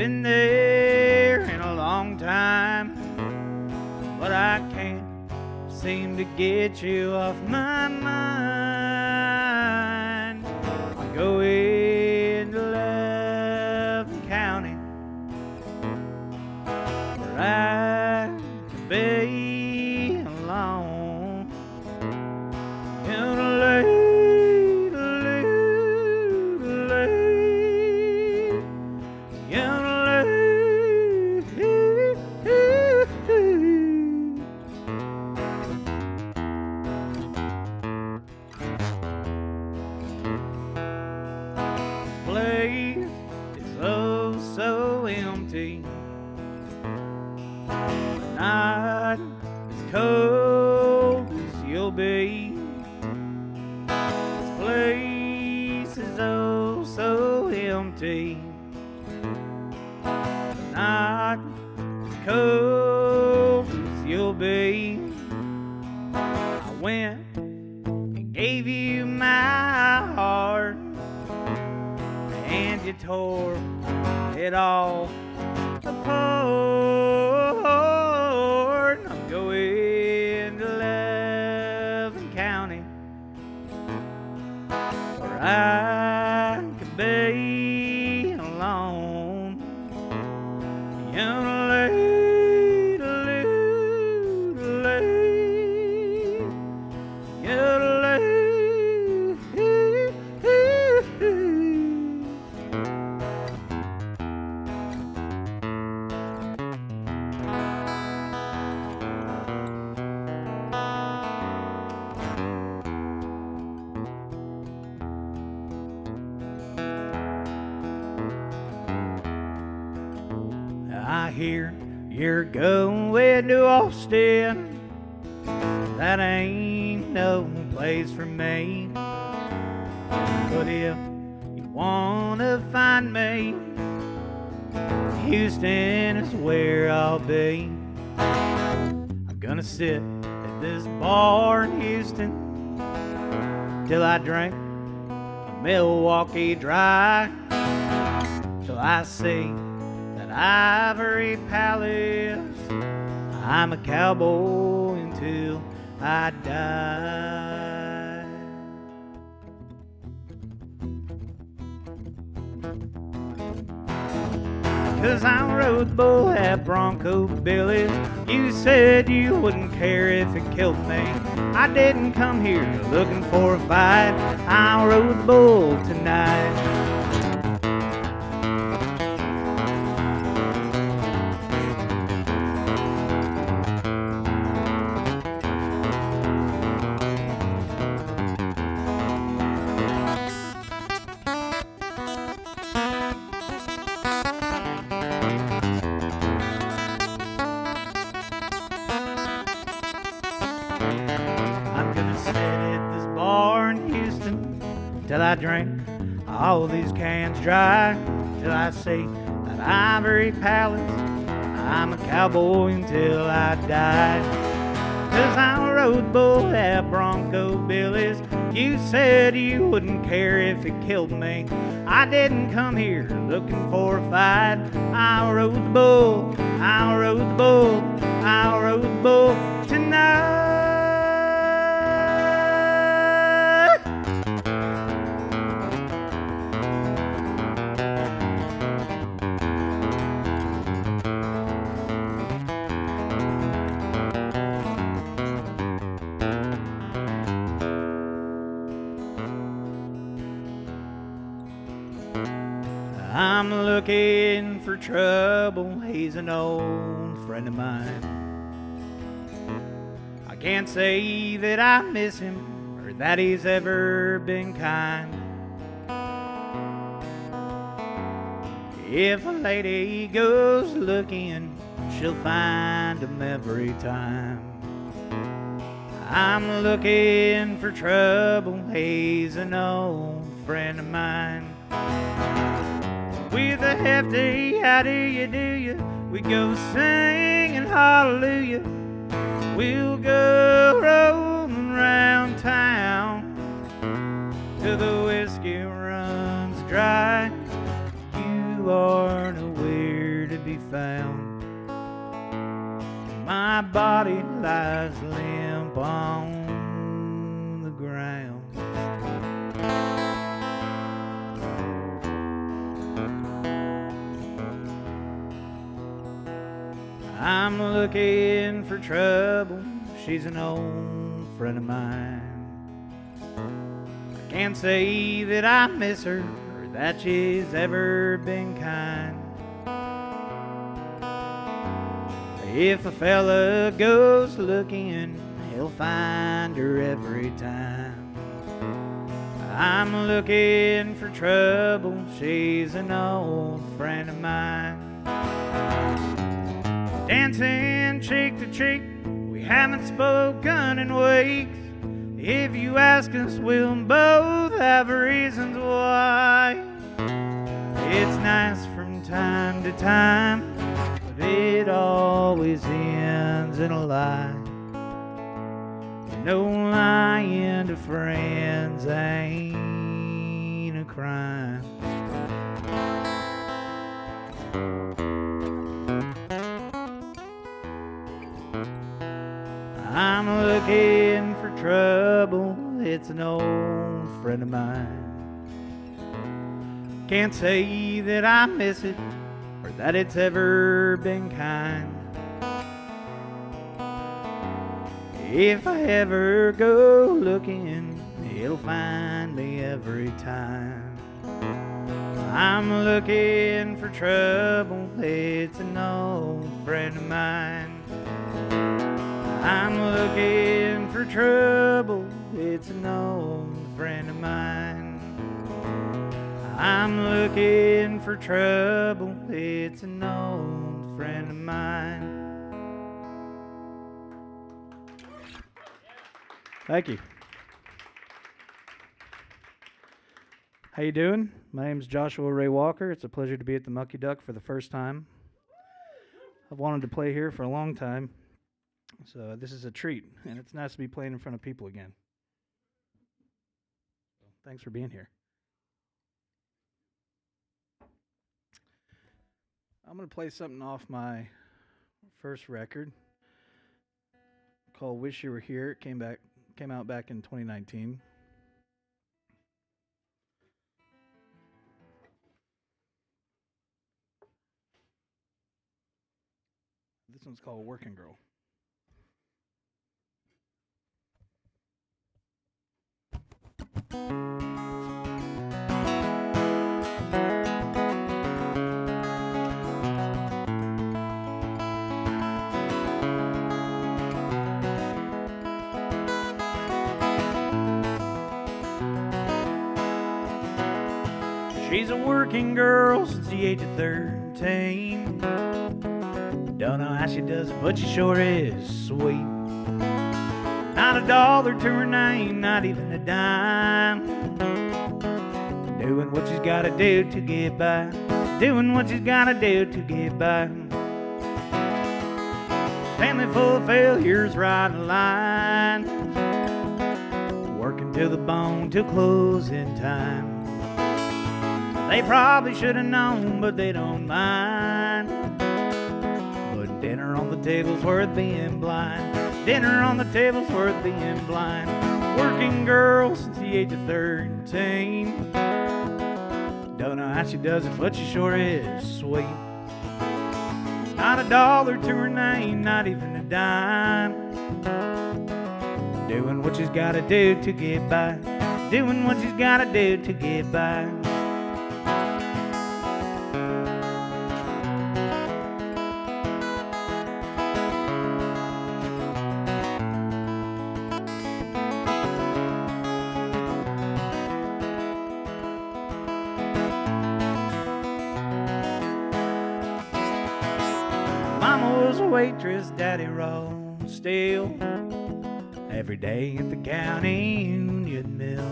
been there in a long time, but I can't seem to get you off my mind. I'm going to Loving County, where I can be alone. Gonna lay, gonna lay. This place is oh so empty. The night is cold as you'll be. This place is oh so empty. The night is cold as you'll be. I went and gave you my heart, and you tore it all apart. I'm going to Loving County, where I can be alone. Gonna lay, lay, lay, gonna lay. I hear you're going to Austin. That ain't no place for me. But if you wanna find me, Houston is where I'll be. I'm gonna sit at this bar in Houston till I drink a Milwaukee Dry, till I see that ivory palace. I'm a cowboy until I die. 'Cause I rode bull at Bronco Billy's. You said you wouldn't care if it killed me. I didn't come here looking for a fight. I rode bull tonight. I'm gonna sit at this bar in Houston till I drink all these cans dry, till I see that ivory palace. I'm a cowboy until I die. 'Cause I rode bull at Bronco Billy's. You said you wouldn't care if it killed me. I didn't come here looking for a fight. I rode the bull, I rode the bull, I rode the bull tonight. I'm looking for trouble, he's an old friend of mine. I can't say that I miss him or that he's ever been kind. If a lady goes looking, she'll find him every time. I'm looking for trouble, he's an old friend of mine. With a hefty, how do you, we go singing hallelujah. We'll go rolling round town till the whiskey runs dry. You aren't aware my body lies limp on the ground. I'm looking for trouble. She's an old friend of mine. I can't say that I miss her or that she's ever been kind. If a fella goes looking, he'll find her every time. I'm looking for trouble. She's an old friend of mine. Dancing cheek to cheek, we haven't spoken in weeks. If you ask us, we'll both have reasons why. It's nice from time to time, but it always ends in a lie. No lying to friends ain't a crime. I'm looking for trouble. It's an old friend of mine. Can't say that I miss it or that it's ever been kind. If I ever go looking, it'll find me every time. I'm looking for trouble. It's an old friend of mine. I'm looking for trouble. It's an old friend of mine. I'm looking for trouble. It's an old friend of mine. Thank you. How you doing? My name's Joshua Ray Walker. It's a pleasure to be at the Mucky Duck for the first time. I've wanted to play here for a long time. So this is a treat, and it's nice to be playing in front of people again. Thanks for being here. I'm going to play something off my first record called Wish You Were Here. It came out back in 2019. This one's called Working Girl. She's a working girl since the age of 13. Don't know how she does it, but she sure is sweet. Not a dollar to her name, not even a dime. Doing what she's gotta do to get by. Doing what she's gotta do to get by. Family full of failures, right in line. Working till the bone, till closing time. They probably should have known, but they don't mind. Putting dinner on the table's worth being blind. Dinner on the table's worth being blind. Working girl since the age of 13. Don't know how she does it, but she sure is sweet. Not a dollar to her name, not even a dime. Doing what she's gotta do to get by. Doing what she's gotta do to get by. Mama was a waitress, daddy rolled steel. Every day at the county union mill.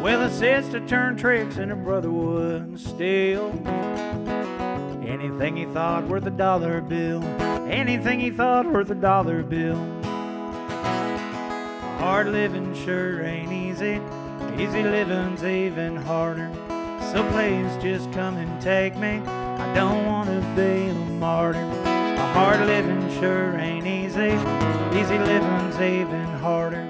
Well, her sister turned tricks and her brother would steal. Anything he thought worth a dollar bill. Anything he thought worth a dollar bill. Hard living sure ain't easy. Easy living's even harder. So please just come and take me. I don't want to be a martyr. A hard living sure ain't easy. Easy living's even harder.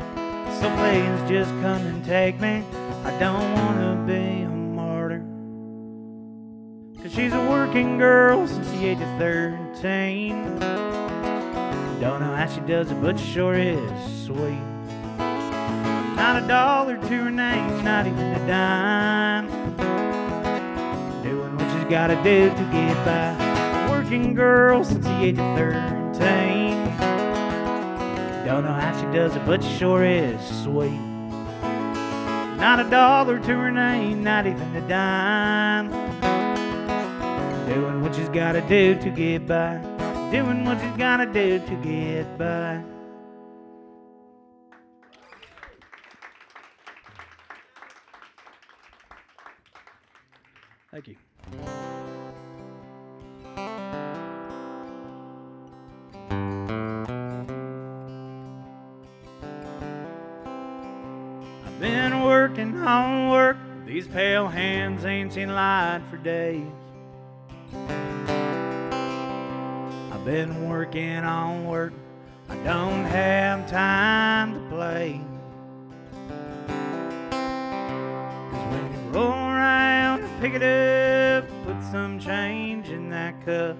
So please just come and take me. I don't wanna be a martyr. 'Cause she's a working girl since the age of 13. Don't know how she does it, but she sure is sweet. Not a dollar to her name, not even a dime. Doing what she's gotta do to get by. A working girl since the age of 13. Don't know how she does it, but she sure is sweet. Not a dollar to her name, not even a dime. Doing what she's gotta do to get by. Doing what she's gotta do to get by. Thank you. I've been working on work. These pale hands ain't seen light for days. I've been working on work. I don't have time to play. 'Cause when you roll around and pick it up, put some change in that cup.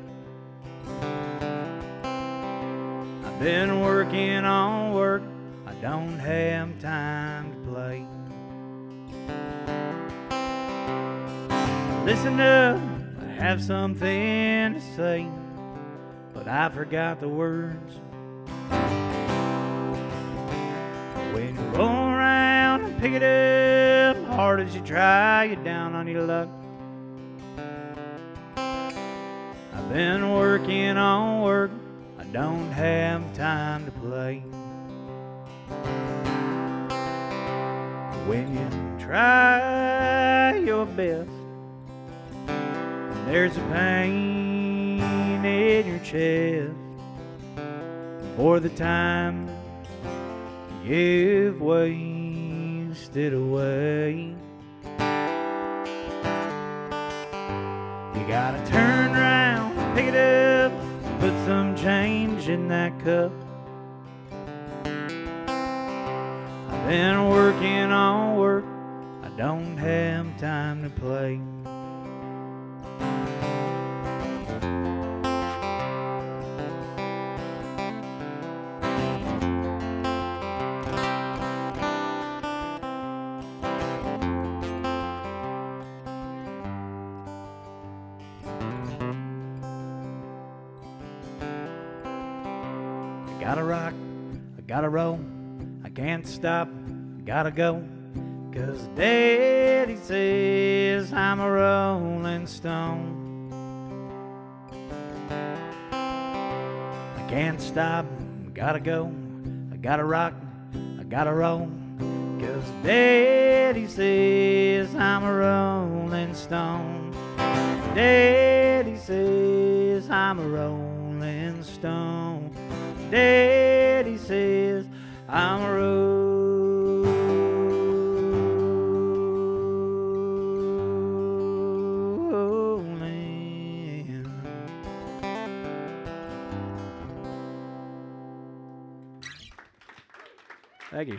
I've been working on work. I don't have time to play. Listen up, I have something to say, but I forgot the words. When you roll around and pick it up, hard as you try, you're down on your luck. I've been working on work. I don't have time to play. When you try your best, and there's a pain in your chest for the time you've wasted away. You gotta turn around, pick it up, put some change in that cup. I've been working on work. I don't have time to play. I gotta rock, I gotta roll, I can't stop, I gotta go. 'Cause Daddy says I'm a rolling stone. I can't stop, I gotta go, I gotta rock, I gotta roll. 'Cause Daddy says I'm a rolling stone. Daddy says I'm a rolling stone. Daddy says I'm a rolling. Thank you.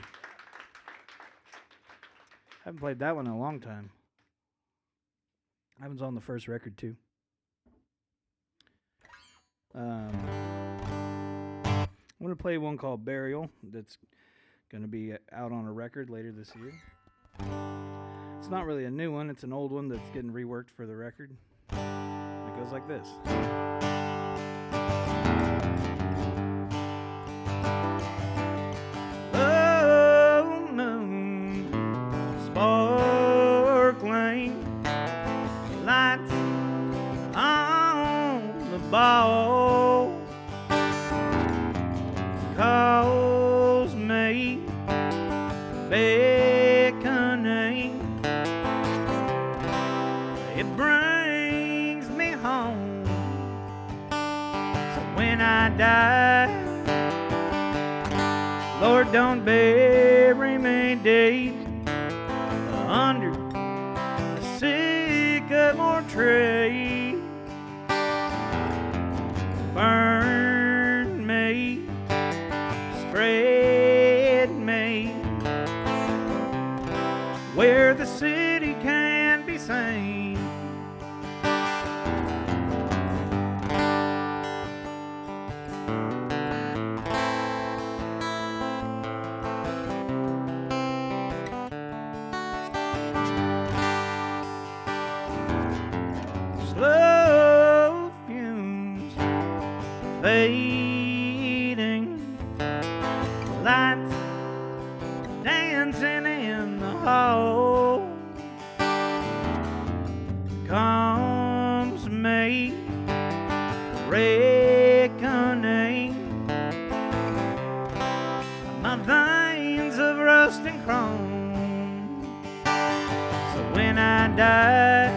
Haven't played that one in a long time. That one's on the first record too. I'm going to play one called Burial that's going to be out on a record later this year. It's not really a new one, it's an old one that's getting reworked for the record. It goes like this. Oh, moon, sparkling lights on the ball calls me beckoning. It brings me home. So when I die, Lord, don't bury me deep under a sycamore tree. Burn city can be seen. Slow fumes fading, lights dancing in the hall. Comes me reckoning, my veins of rust and chrome. So when I die,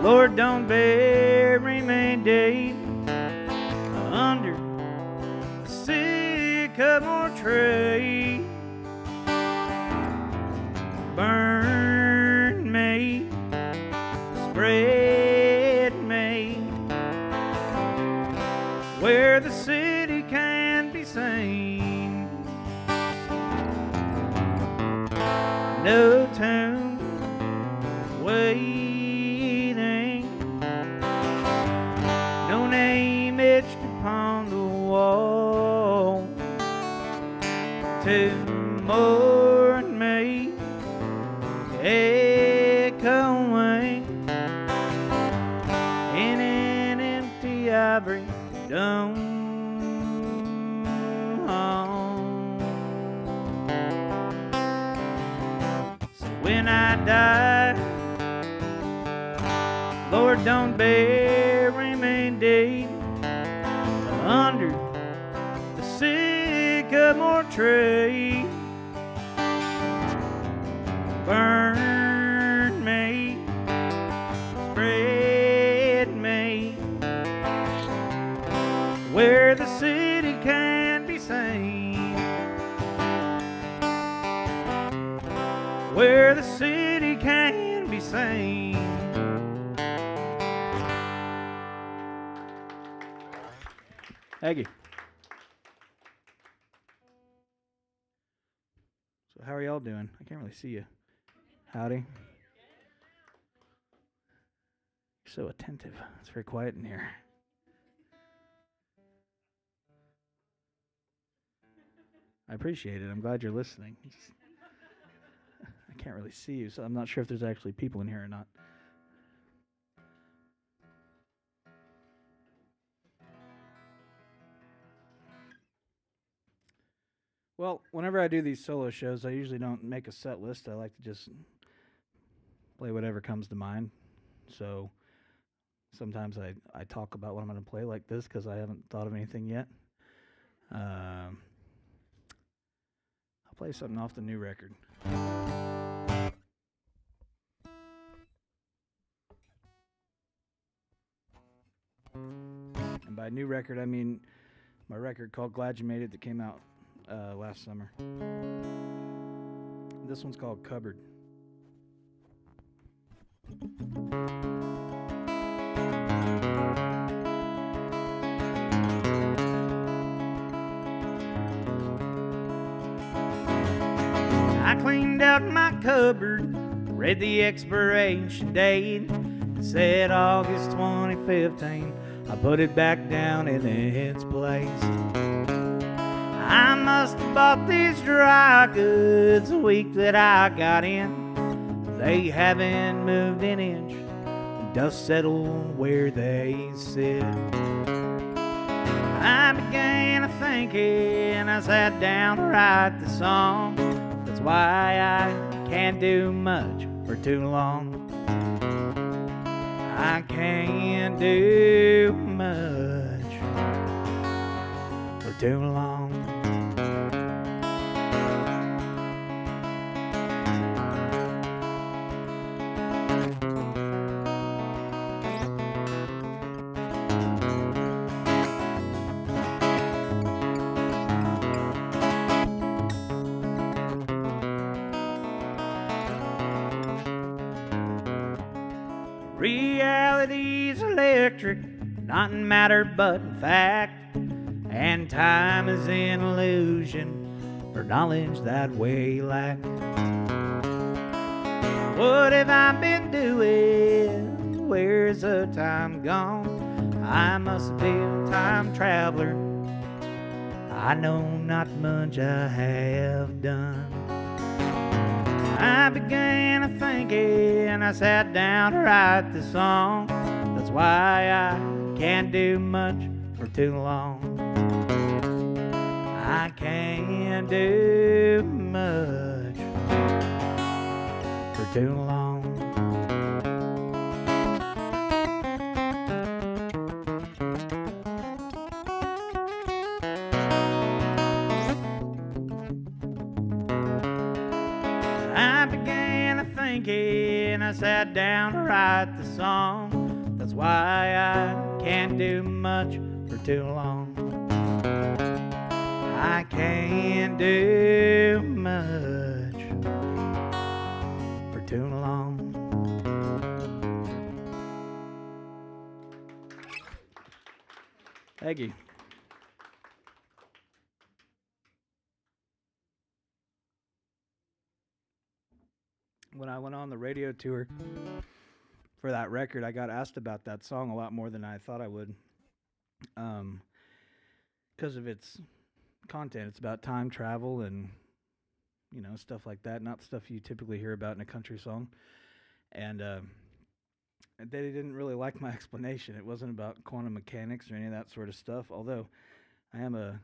Lord, don't bury me deep under the sycamore tree. Burn me, spread me where the city can be seen. No tomb waiting, no name etched upon the wall to mourn me, echoing in an empty ivory dome. So when I die, Lord, don't bury me deep under the sycamore tree. Burn me, spread me where the city can be seen. Where the city can be seen. Thank you. So how are y'all doing? I can't really see you. Howdy. You're so attentive. It's very quiet in here. I appreciate it. I'm glad you're listening. I can't really see you, so I'm not sure if there's actually people in here or not. Well, whenever I do these solo shows, I usually don't make a set list. I like to just play whatever comes to mind. So sometimes I talk about what I'm going to play like this because I haven't thought of anything yet. I'll play something off the new record. And by new record, I mean my record called Glad You Made It that came out last summer. This one's called Cupboard. I cleaned out my cupboard, read the expiration date. It said August 2015. I put it back down in its place. I must have bought these dry goods the week that I got in. They haven't moved an inch, dust settled where they sit. I began thinking, I sat down to write the song. That's why I can't do much for too long. I can't do much for too long. Reality's electric, not in matter but in fact, and time is an illusion for knowledge that we lack. What have I been doing? Where's the time gone? I must be a time traveler. I know not much I have done. I began a thinking, I sat down to write this song. That's why I can't do much for too long. I can't do much for too long. I began thinking, I sat down to write the song. That's why I can't do much for too long. I can't do much for too long. Thank you. When I went on the radio tour for that record, I got asked about that song a lot more than I thought I would. Because of its content. It's about time travel and, you know, stuff like that. Not stuff you typically hear about in a country song. And they didn't really like my explanation. It wasn't about quantum mechanics or any of that sort of stuff. Although I am a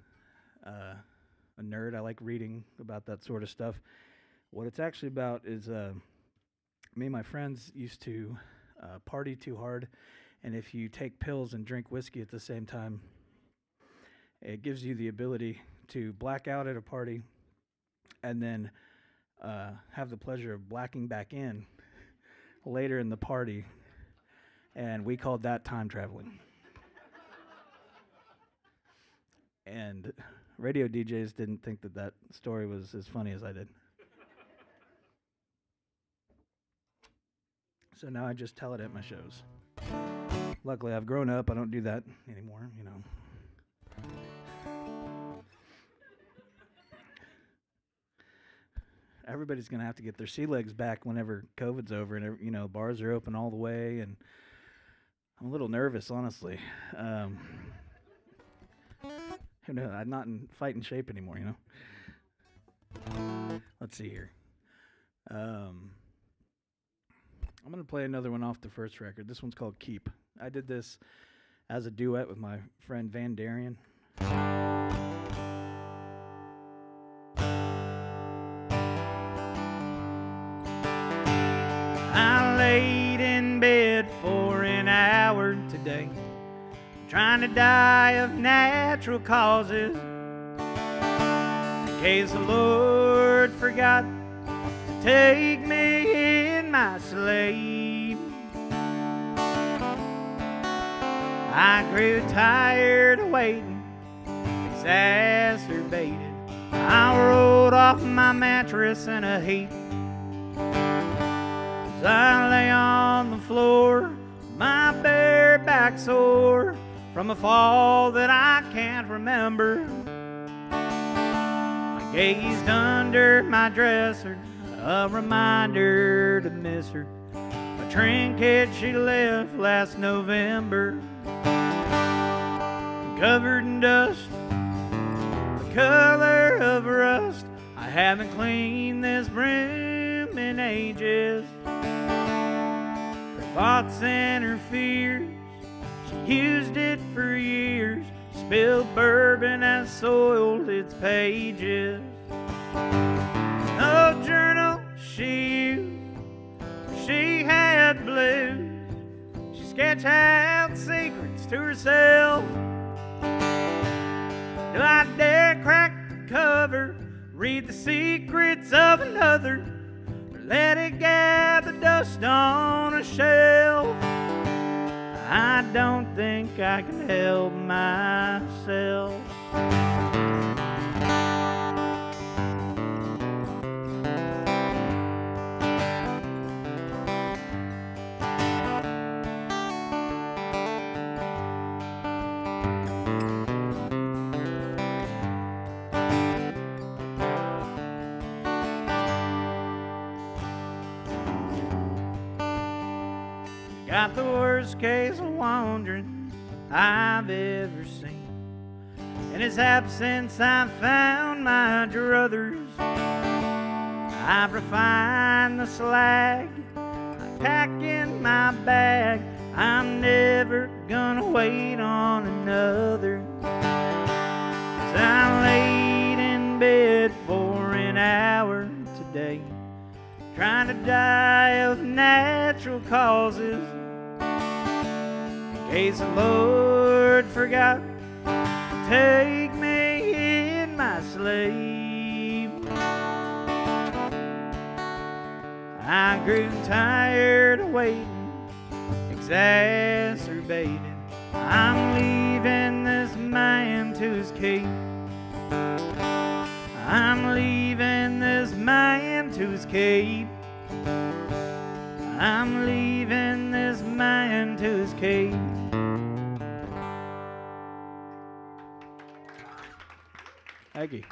nerd. I like reading about that sort of stuff. What it's actually about is me and my friends used to party too hard, and if you take pills and drink whiskey at the same time, it gives you the ability to black out at a party and then have the pleasure of blacking back in later in the party, and we called that time traveling. And radio DJs didn't think that that story was as funny as I did. So now I just tell it at my shows. Luckily, I've grown up. I don't do that anymore, you know. Everybody's going to have to get their sea legs back whenever COVID's over and, you know, bars are open all the way. And I'm a little nervous, honestly. You know, I'm not in fighting shape anymore, you know. Let's see here. I'm going to play another one off the first record. This one's called Keep. I did this as a duet with my friend Van Darian. I laid in bed for an hour today, trying to die of natural causes, in case the Lord forgot to take me in my sleep. I grew tired of waiting, exacerbated. I rolled off my mattress in a heap. As I lay on the floor, my bare back sore from a fall that I can't remember. I gazed under my dresser, a reminder to miss her, a trinket she left last November. Covered in dust, the color of rust, I haven't cleaned this room in ages. Her thoughts and her fears, she used it for years. Spilled bourbon and soiled its pages. No journal she used, she had blues. She sketched out secrets to herself. Do I dare crack the cover, read the secrets of another, or let it gather dust on a shelf? I don't think I can help myself. about the worst case of wandering I've ever seen. In his absence I found my druthers. I've refined the slag I pack in my bag. I'm never gonna wait on another. 'Cause I laid in bed for an hour today, trying to die of natural causes, in case the Lord forgot to take me in my sleep. I grew tired of waiting, exacerbated. I'm leaving this man to his cape. I'm leaving this man to his cape. I'm leaving this man to his cape. Thank you.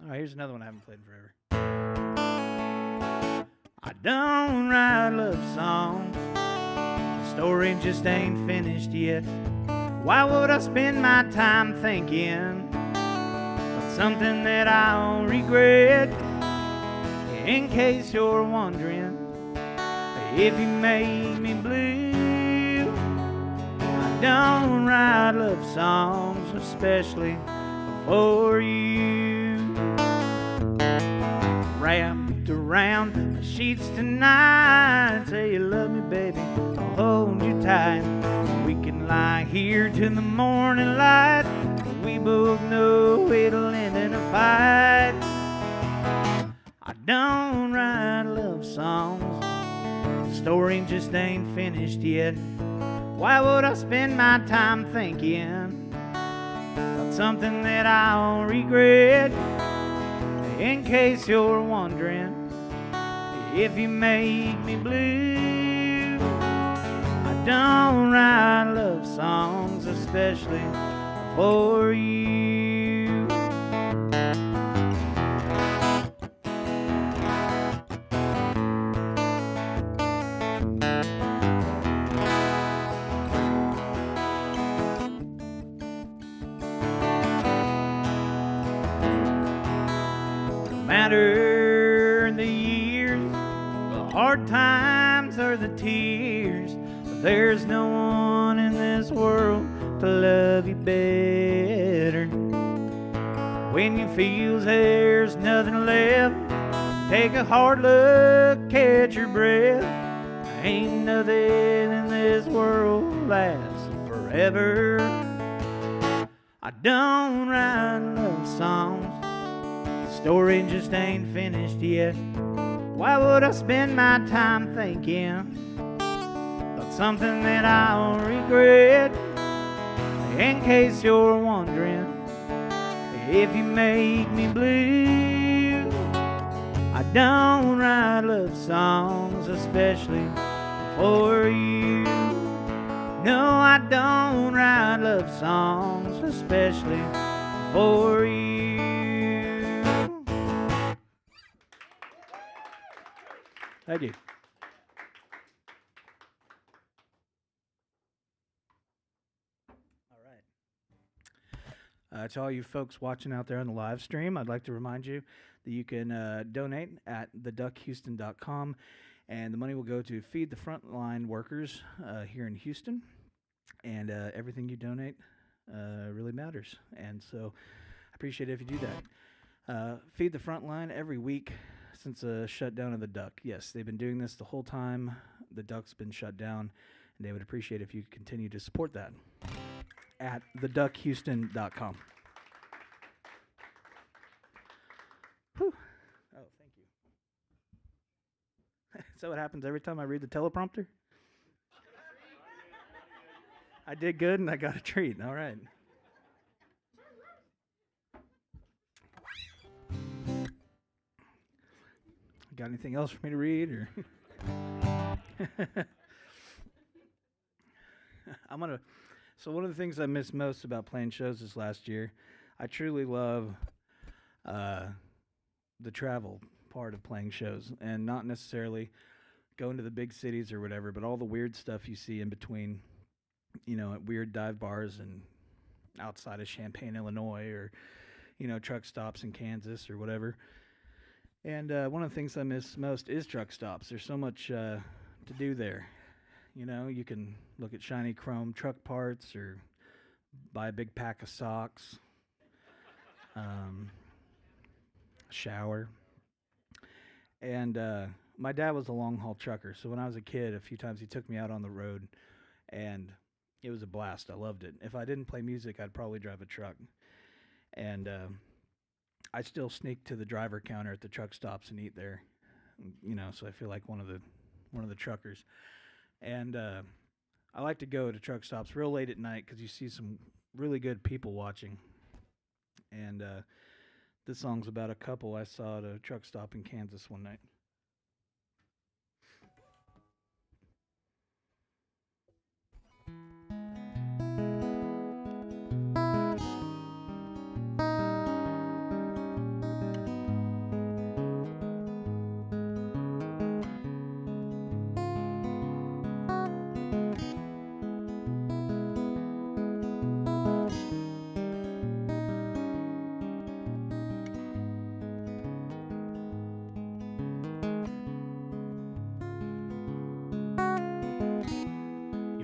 All right, here's another one I haven't played in forever. I don't write love songs, the story just ain't finished yet. Why would I spend my time thinking about something that I'll regret? In case you're wondering if you make me blue, I don't write love songs especially for you. Wrapped around the sheets tonight, say you love me, baby, I'll hold you tight. We can lie here till the morning light, but we both know it'll end in a fight. I don't write love songs, the story just ain't finished yet. Why would I spend my time thinking about something that I'll regret? In case you're wondering if you make me blue, I don't write love songs especially for you. No matter the years, the hard times or the tears, there's no one in this world to love you better. When you feel there's nothing left, take a hard look, catch your breath. Ain't nothing in this world lasts forever. I don't write love songs, the story just ain't finished yet. Why would I spend my time thinking about something that I'll regret? In case you're wondering if you make me blue, I don't write love songs especially for you. No, I don't write love songs especially for you. Thank you. All right. To all you folks watching out there on the live stream, I'd like to remind you that you can donate at theduckhouston.com, and the money will go to feed the frontline workers here in Houston. And everything you donate really matters. And so I appreciate it if you do that. Feed the Frontline every week since the shutdown of the Duck. Yes, they've been doing this the whole time the Duck's been shut down, and they would appreciate if you continue to support that at theduckhouston.com. Whew. Oh, thank you. Is that what happens every time I read the teleprompter? I did good and I got a treat. All right. Got anything else for me to read, or I'm gonna So one of the things I missed most about playing shows this last year, I truly love uh, the travel part of playing shows, and not necessarily going to the big cities or whatever, but all the weird stuff you see in between, at weird dive bars and outside of Champaign, Illinois, or truck stops in Kansas or whatever. And one of the things I miss most is truck stops. There's so much to do there. You can look at shiny chrome truck parts or buy a big pack of socks, shower. And my dad was a long haul trucker, so when I was a kid, a few times he took me out on the road, and it was a blast. I loved it. If I didn't play music, I'd probably drive a truck. And I still sneak to the driver counter at the truck stops and eat there, so I feel like one of the truckers. And I like to go to truck stops real late at night because you see some really good people watching. And this song's about a couple I saw at a truck stop in Kansas one night.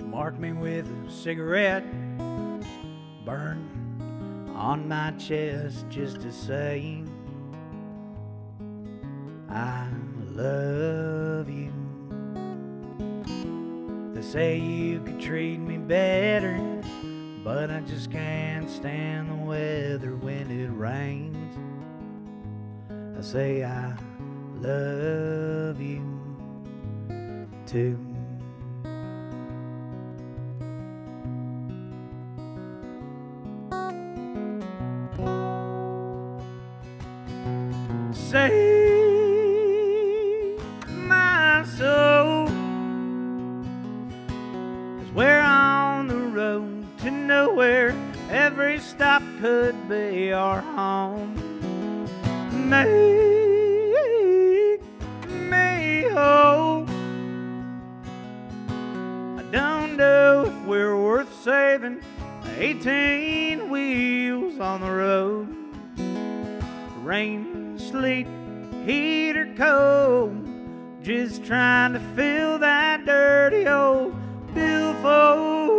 Mark me with a cigarette, burn on my chest just to say I love you. They say you could treat me better, but I just can't stand the weather when it rains. I say I love you too. Save my soul, 'cause we're on the road to nowhere. Every stop could be our home. Make me whole. I don't know if we're worth saving. 18 wheels on the road. Rain, sleet, heat or cold, just trying to fill that dirty old billfold.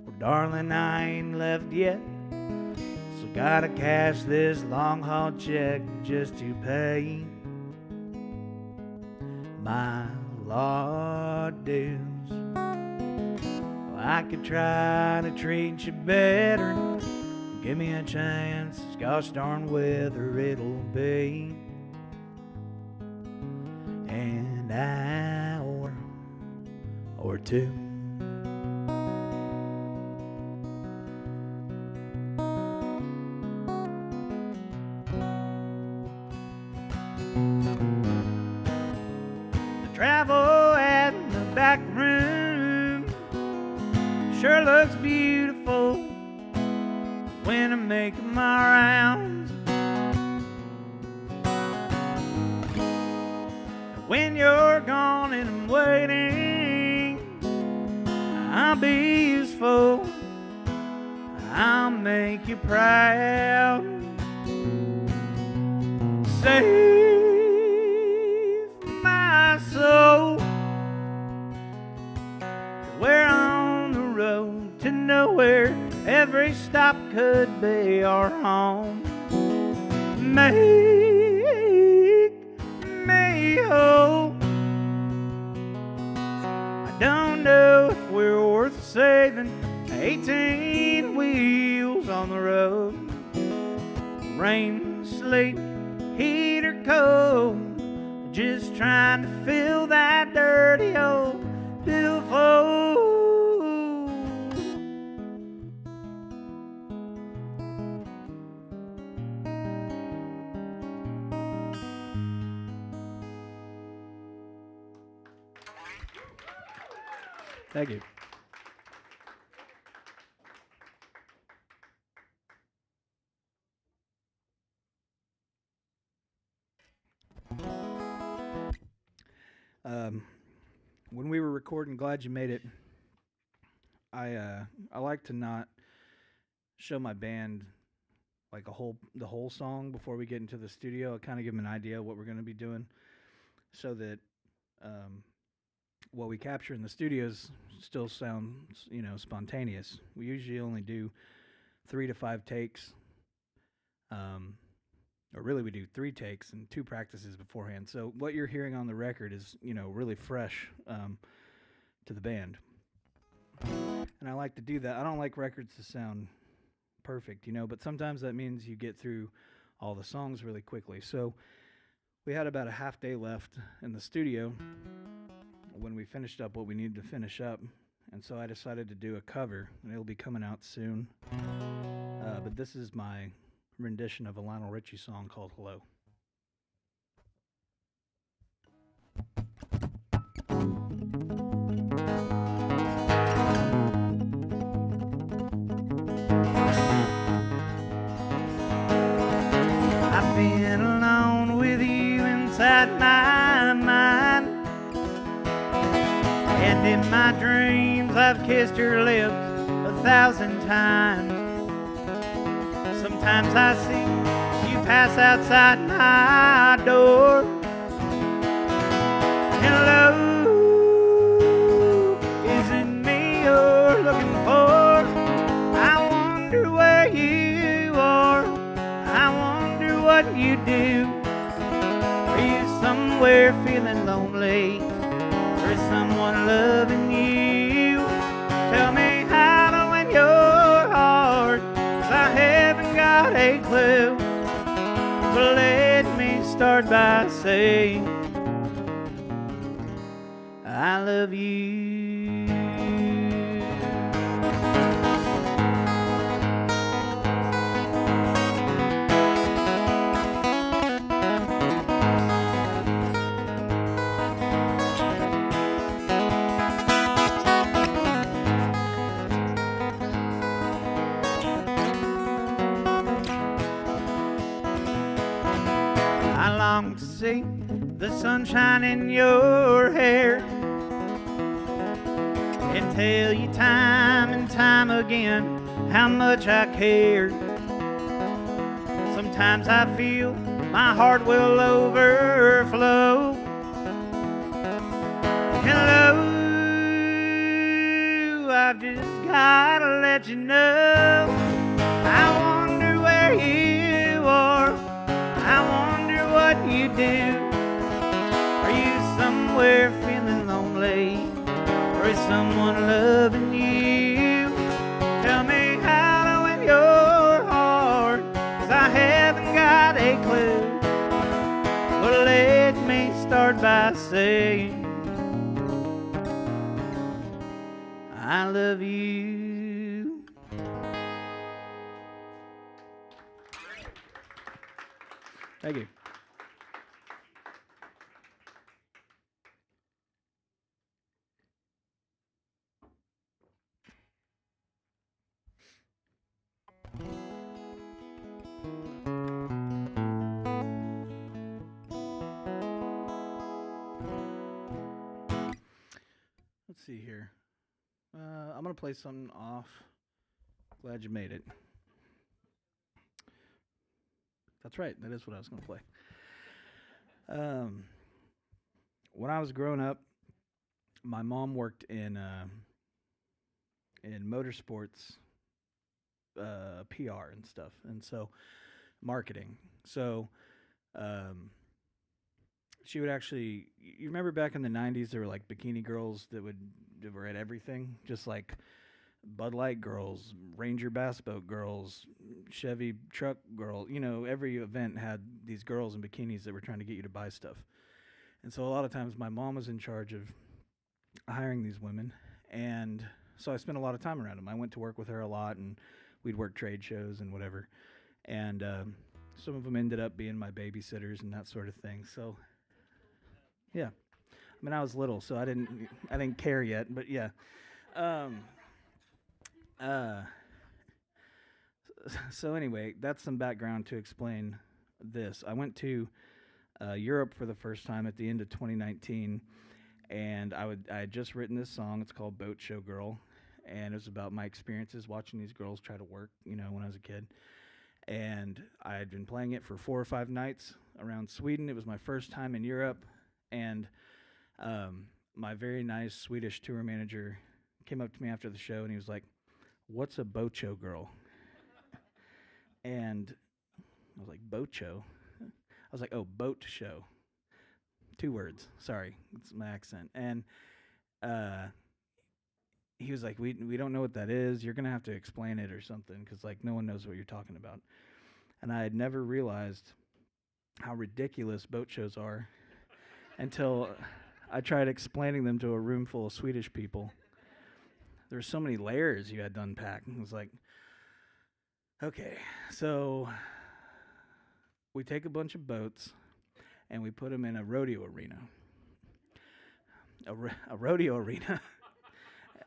Well, darling, I ain't left yet, so gotta cash this long haul check just to pay my law dues. Well, I could try to treat you better. Give me a chance, gosh darn whether it'll be an hour or two. The travel at the back room sure looks beautiful when I make my rounds. When you're gone and I'm waiting, I'll be useful. I'll make you proud. Save my soul, 'cause we're on the road to nowhere. Every stop could be our home. Make me whole. I don't know if we're worth saving. 18 wheels on the road. Rain, sleet, heat or cold, just trying to fill that dirty old billfold. Thank you. Um, when we were recording "Glad You Made It," I like to not show my band like the whole song before we get into the studio. I kind of give them an idea of what we're going to be doing, so that um, what we capture in the studios still sounds spontaneous. We usually only do 3 to 5 takes, um, or really we do 3 takes and 2 practices beforehand. So what you're hearing on the record is really fresh to the band, and I like to do that. I don't like records to sound perfect, but sometimes that means you get through all the songs really quickly. So we had about a half day left in the studio when we finished up what we needed to finish up, and so I decided to do a cover, and it'll be coming out soon. But this is my rendition of a Lionel Richie song called "Hello." I've been alone with you inside my mind, and in my dreams I've kissed your lips 1,000 times. Sometimes I see you pass outside my door. Hello, is it me you're looking for? I wonder where you are. I wonder what you do. Are you somewhere feeling lonely? Or is someone loving you? Tell me how to win your heart, 'cause I haven't got a clue. But let me start by saying I love you. I long to see the sunshine in your hair and tell you time and time again how much I care. Sometimes I feel my heart will overflow. Hello, I've just gotta let you know. I wonder where you are. I wonder what you do. Are you somewhere feeling lonely? Or is someone loving you? Tell me how to win your heart, 'cause I haven't got a clue. But let me start by saying I love you. Thank you. Let's see here. I'm going to play something off Glad You Made It. That's right. That is what I was going to play. When I was growing up, my mom worked in motorsports, PR and stuff, and so marketing. So she would actually. You remember back in the '90s, there were like bikini girls that were at everything, just like Bud Light girls, Ranger bass boat girls, Chevy truck girl. Every event had these girls in bikinis that were trying to get you to buy stuff. And so a lot of times my mom was in charge of hiring these women, and so I spent a lot of time around them. I went to work with her a lot, and we'd work trade shows and whatever. And some of them ended up being my babysitters and that sort of thing. So, yeah, I mean I was little, so I didn't care yet, but yeah. Um, uh, so anyway, that's some background to explain this. I went to Europe for the first time at the end of 2019, and I had just written this song. It's called Boat Show Girl, and it was about my experiences watching these girls try to work, when I was a kid. And I had been playing it for 4 or 5 nights around Sweden. It was my first time in Europe, and my very nice Swedish tour manager came up to me after the show, and he was like, "What's a boat show girl?" And I was like, "Boat show?" I was like, "Oh, boat show." 2 words. Sorry, it's my accent. And uh, he was like, "We don't know what that is. You're gonna have to explain it or something, because like no one knows what you're talking about." And I had never realized how ridiculous boat shows are until I tried explaining them to a room full of Swedish people. There were so many layers you had to unpack. It was like, okay, so we take a bunch of boats and we put them in a rodeo arena. A rodeo arena.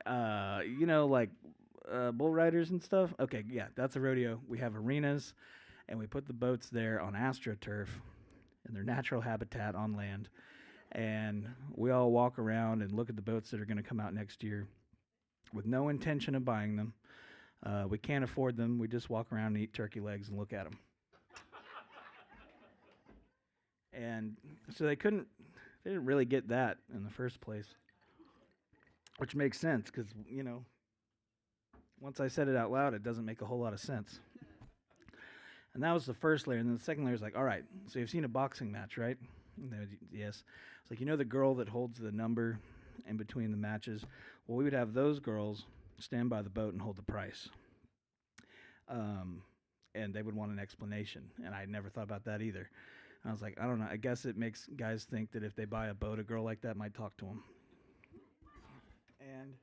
Like bull riders and stuff. Okay, yeah, that's a rodeo. We have arenas, and we put the boats there on AstroTurf in their natural habitat on land. And we all walk around and look at the boats that are going to come out next year with no intention of buying them. We can't afford them. We just walk around and eat turkey legs and look at them. And so they didn't really get that in the first place, which makes sense because, once I said it out loud, it doesn't make a whole lot of sense. And that was the first layer. And then the second layer is like, all right, so you've seen a boxing match, right? And they would, yes. It's like, the girl that holds the number in between the matches? Well, we would have those girls stand by the boat and hold the price. And they would want an explanation. And I never thought about that either. I was like, I don't know. I guess it makes guys think that if they buy a boat, a girl like that might talk to them. And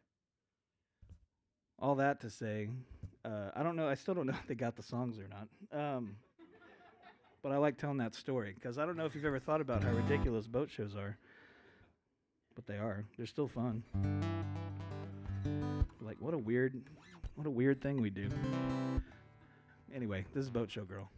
all that to say, I don't know. I still don't know if they got the songs or not. But I like telling that story because I don't know if you've ever thought about how ridiculous boat shows are. But they are. They're still fun. Like, what a weird thing we do. Anyway, this is Boat Show Girl.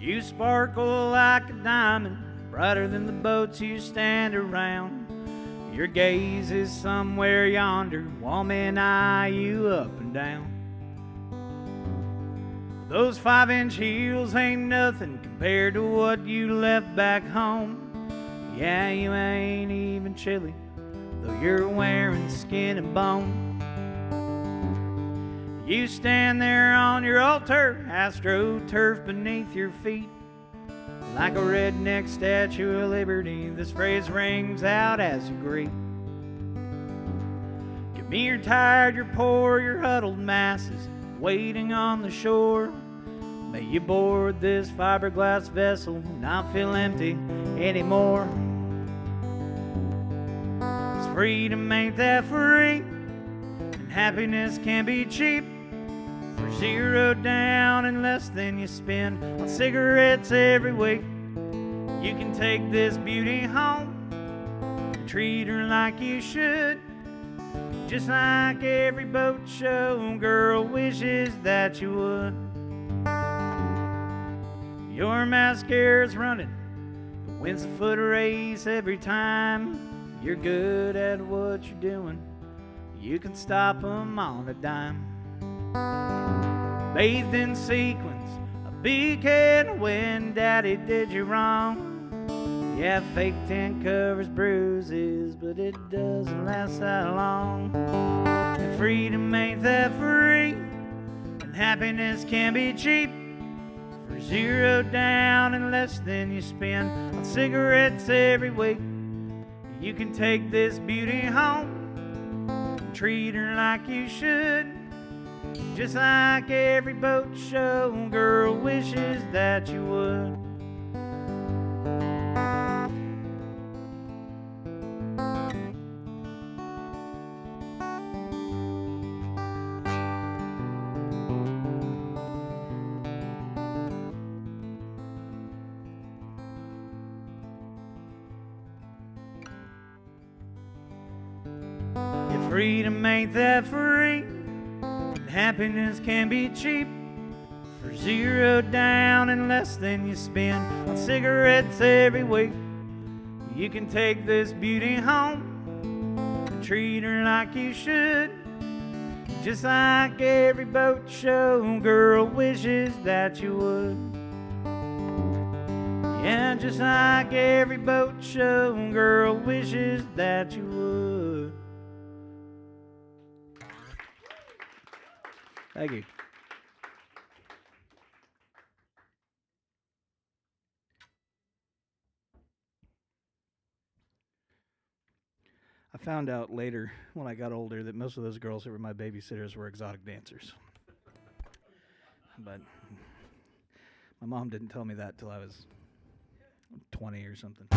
You sparkle like a diamond, brighter than the boats you stand around. Your gaze is somewhere yonder, woman, eye you up and down. Those 5-inch heels ain't nothing compared to what you left back home. Yeah, you ain't even chilly, though you're wearing skin and bone. You stand there on your altar, AstroTurf beneath your feet. Like a redneck Statue of Liberty, this phrase rings out as you greet. Give me your tired, your poor, your huddled masses waiting on the shore. May you board this fiberglass vessel and not feel empty anymore. 'Cause freedom ain't that free, and happiness can be cheap. For 0 down and less than you spend on cigarettes every week. You can take this beauty home and treat her like you should, just like every boat show girl wishes that you would. Your mascara's running, it wins the foot race every time. You're good at what you're doing, you can stop 'em on a dime. Bathed in sequins, a big head when daddy did you wrong. Yeah, fake tan covers bruises, but it doesn't last that long. And freedom ain't that free, and happiness can be cheap. For 0 down and less than you spend on cigarettes every week. You can take this beauty home and treat her like you should, just like every boat show girl wishes that you would. freedom ain't that free. Happiness can be cheap. For 0 down and less than you spend on cigarettes every week. You can take this beauty home and treat her like you should. Just like every boat show girl wishes that you would. Yeah, just like every boat show girl wishes that you would. Thank you. I found out later when I got older that most of those girls that were my babysitters were exotic dancers. But my mom didn't tell me that till I was 20 or something.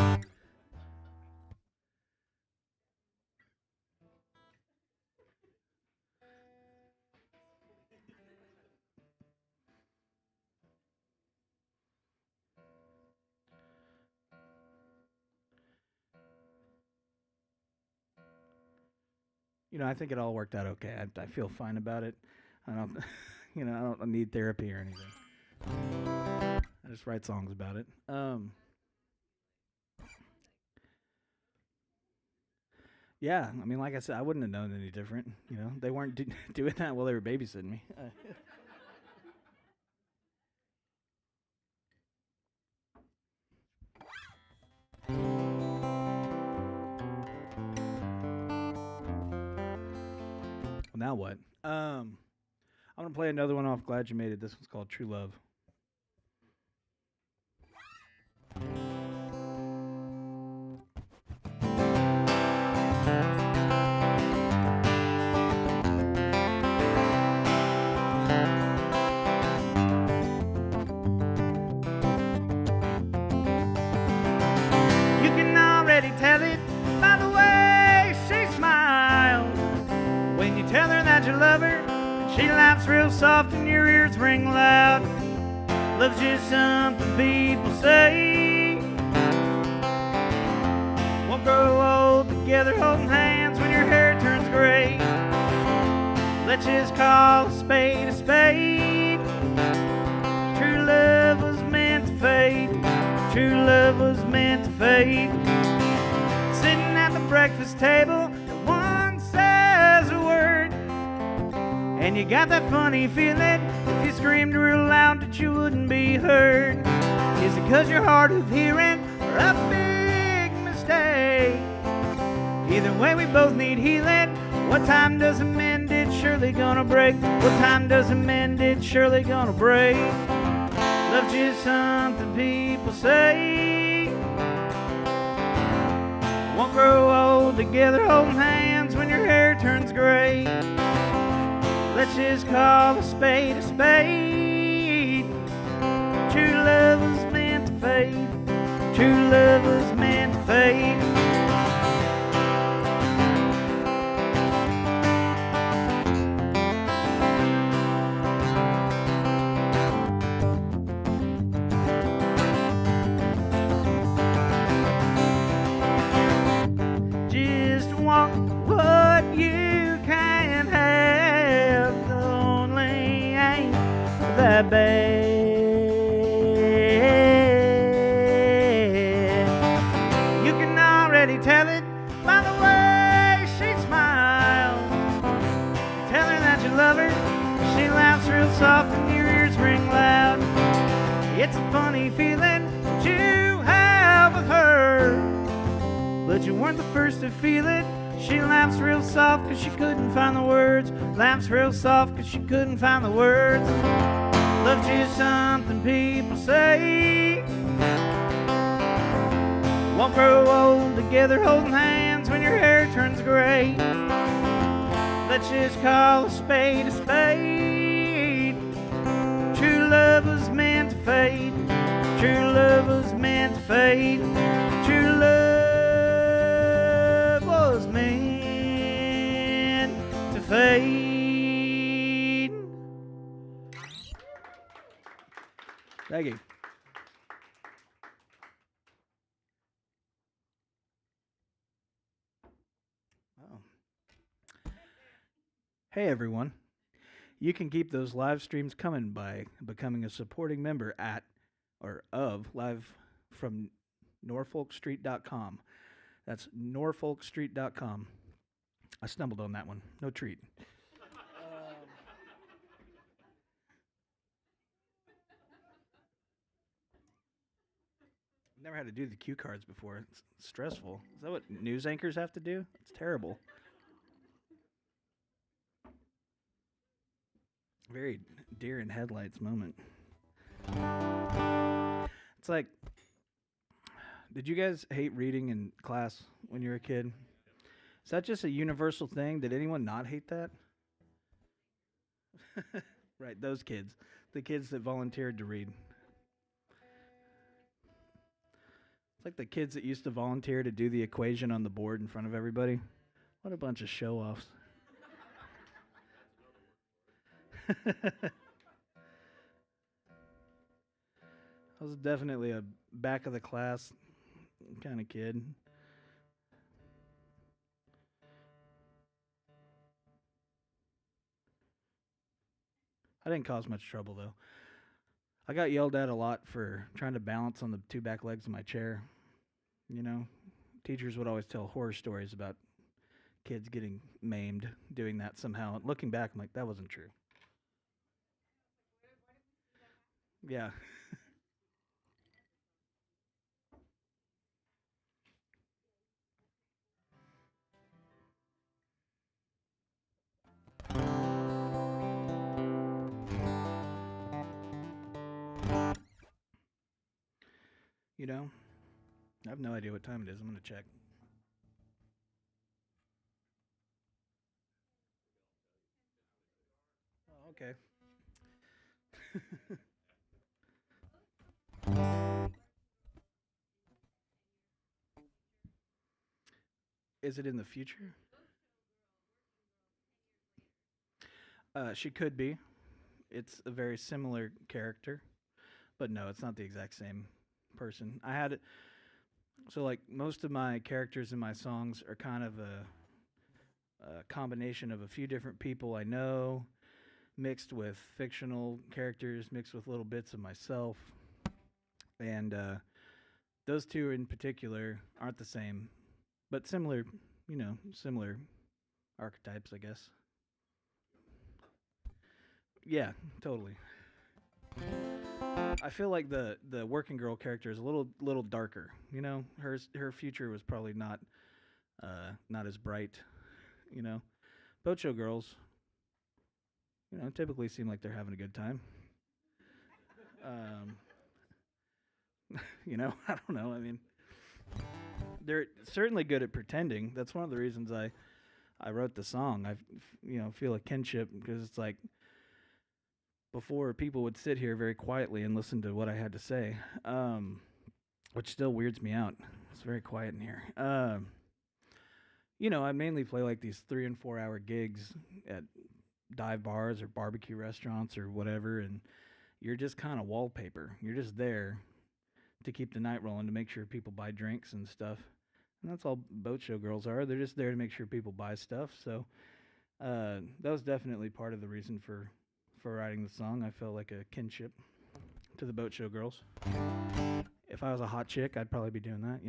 You know, I think it all worked out okay. I feel fine about it. I don't, you know, I don't need therapy or anything. I just write songs about it. Yeah, I mean, like I said, I wouldn't have known any different. You know, they weren't doing that while they were babysitting me. Well, now what? I'm gonna play another one off Glad You Made It. This one's called True Love. You can already tell it by the way she smiles when you tell her that you love her. She laughs real soft and your ears ring loud. Love's just something people say. Won't grow old together holding hands when your hair turns gray. Let's just call a spade a spade. True love was meant to fade. True love was meant to fade. Sitting at the breakfast table, no one says a word. And you got that funny feeling if you screamed real loud that you wouldn't be heard. Is it 'cause you're hard of hearing or a big mistake? Either way, we both need healing. What time does it mend? It's surely gonna break. What time does it mend? It's surely gonna break. Love's just something people say. Won't grow old together holding hands when your hair turns gray. Let's just call a spade a spade. True love was meant to fade. True love was meant to fade. Just want what you can have. Lonely ain't that bad. You can already tell it by the way she smiles. Tell her that you love her. She laughs real soft and your ears ring loud. It's a funny feeling that you have with her, but you weren't the first to feel it. She laughs real soft 'cause she couldn't find the words. Laughs real soft 'cause she couldn't find the words. Love's just something people say. Won't grow old together holding hands when your hair turns gray. Let's just call a spade a spade. True love was meant to fade. True love was meant to fade. True love was meant to fade. Thank you. Oh. Hey everyone. You can keep those live streams coming by becoming a supporting member at or of live from norfolkstreet.com. That's norfolkstreet.com. I stumbled on that one. No treat. I've never had to do the cue cards before. It's stressful. Is that what news anchors have to do? It's terrible. Very deer in headlights moment. It's like, did you guys hate reading in class when you were a kid? Is that just a universal thing? Did anyone not hate that? Right, those kids. The kids that volunteered to read. It's like the kids that used to volunteer to do the equation on the board in front of everybody. What a bunch of show offs. I was definitely a back of the class kind of kid. I didn't cause much trouble though. I got yelled at a lot for trying to balance on the two back legs of my chair. You know, teachers would always tell horror stories about kids getting maimed doing that somehow. And looking back, I'm like, that wasn't true. Yeah. You know, I have no idea what time it is. I'm going to check. Oh, okay. Is it in the future? She could be. It's a very similar character, but no, it's not the exact same person. I had so like most of my characters in my songs are kind of a combination of a few different people I know, mixed with fictional characters, mixed with little bits of myself, and those two in particular aren't the same, but similar. Similar archetypes, I guess. Yeah, totally. I feel like the working girl character is a little darker. Her future was probably not as bright. You know, boat show girls, typically seem like they're having a good time. Um, I don't know. I mean, they're certainly good at pretending. That's one of the reasons I wrote the song. I feel a kinship because it's like before people would sit here very quietly and listen to what I had to say, which still weirds me out. It's very quiet in here. I mainly play like these 3 and 4 hour gigs at dive bars or barbecue restaurants or whatever, and you're just kind of wallpaper. You're just there to keep the night rolling to make sure people buy drinks and stuff. And that's all boat show girls are. They're just there to make sure people buy stuff. So that was definitely part of the reason for writing the song. I felt like a kinship to the boat show girls. If I was a hot chick, I'd probably be doing that.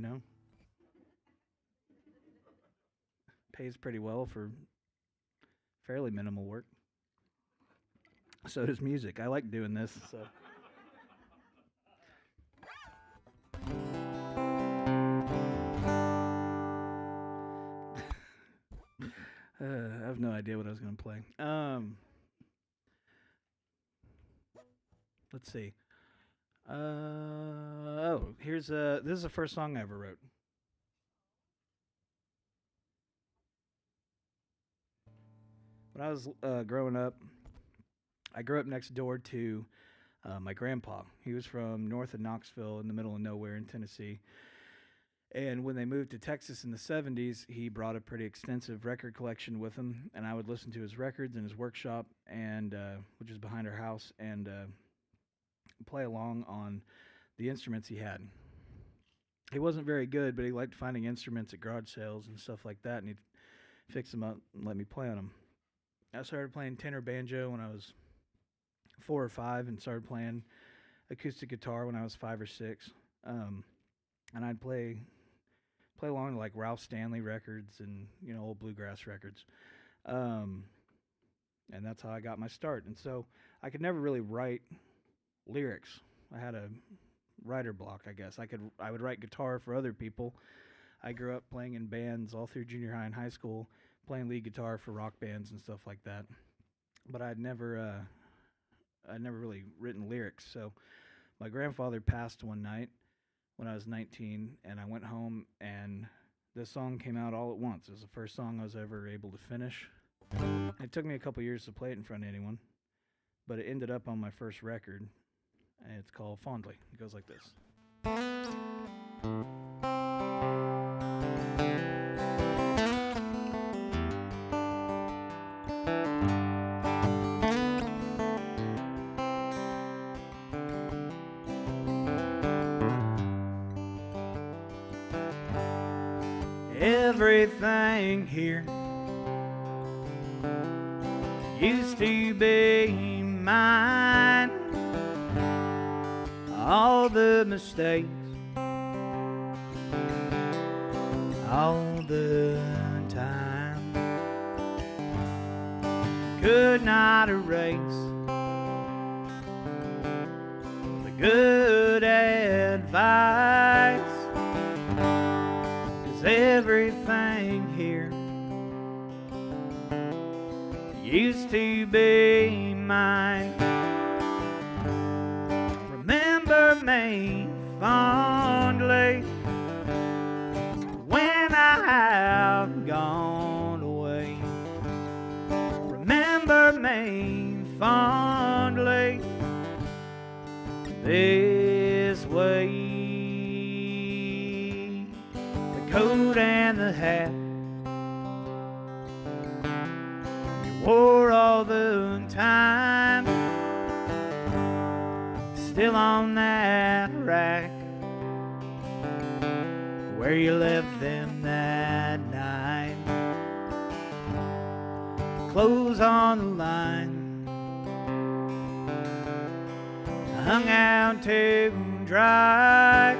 Pays pretty well for fairly minimal work. So does music. I like doing this. So. I have no idea what I was going to play. Let's see. Here's this is the first song I ever wrote. When I was growing up, I grew up next door to my grandpa. He was from north of Knoxville in the middle of nowhere in Tennessee. And when they moved to Texas in the 70s, he brought a pretty extensive record collection with him. And I would listen to his records in his workshop, and which is behind our house, and play along on the instruments he had. He wasn't very good, but he liked finding instruments at garage sales and stuff like that, and he'd fix them up and let me play on them. I started playing tenor banjo when I was 4 or 5, and started playing acoustic guitar when I was 5 or 6. Um, and I'd play along to like Ralph Stanley records and old bluegrass records. Um, and that's how I got my start. And so I could never really write lyrics. I had a writer block, I guess. I would write guitar for other people. I grew up playing in bands all through junior high and high school, playing lead guitar for rock bands and stuff like that. But I'd never really written lyrics. So my grandfather passed one night when I was 19, and I went home, and this song came out all at once. It was the first song I was ever able to finish. It took me a couple years to play it in front of anyone, but it ended up on my first record, and it's called Fondly. It goes like this. Everything here used to be mine. All the mistakes, all the time, could not erase the good advice. 'Cause everything here used to be mine. Remember me fondly when I have gone away. Remember me fondly this way. The coat and the hat you wore all the time, still on that rack where you left them that night. Clothes on the line, hung out to dry.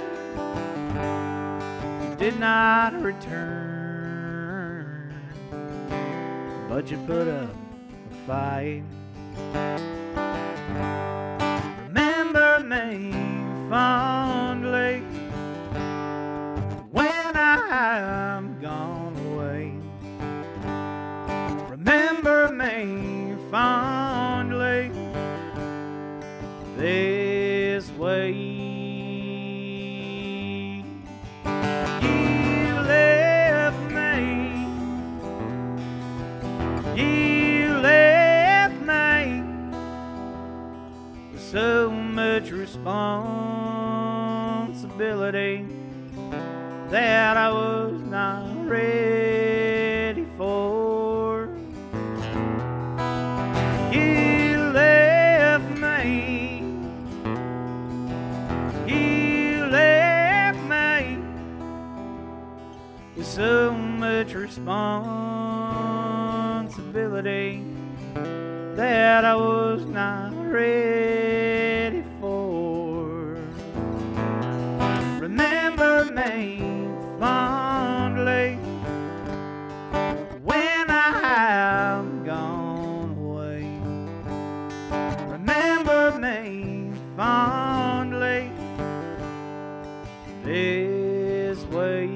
You did not return, but you put up a fight. Remember me fondly when I'm gone away. Remember me fondly this way. You left me, you left me with so much responsibility that I was not ready for. You left me, you left me with so much responsibility that I was not ready for. Remember me fondly when I am gone away. Remember me fondly this way.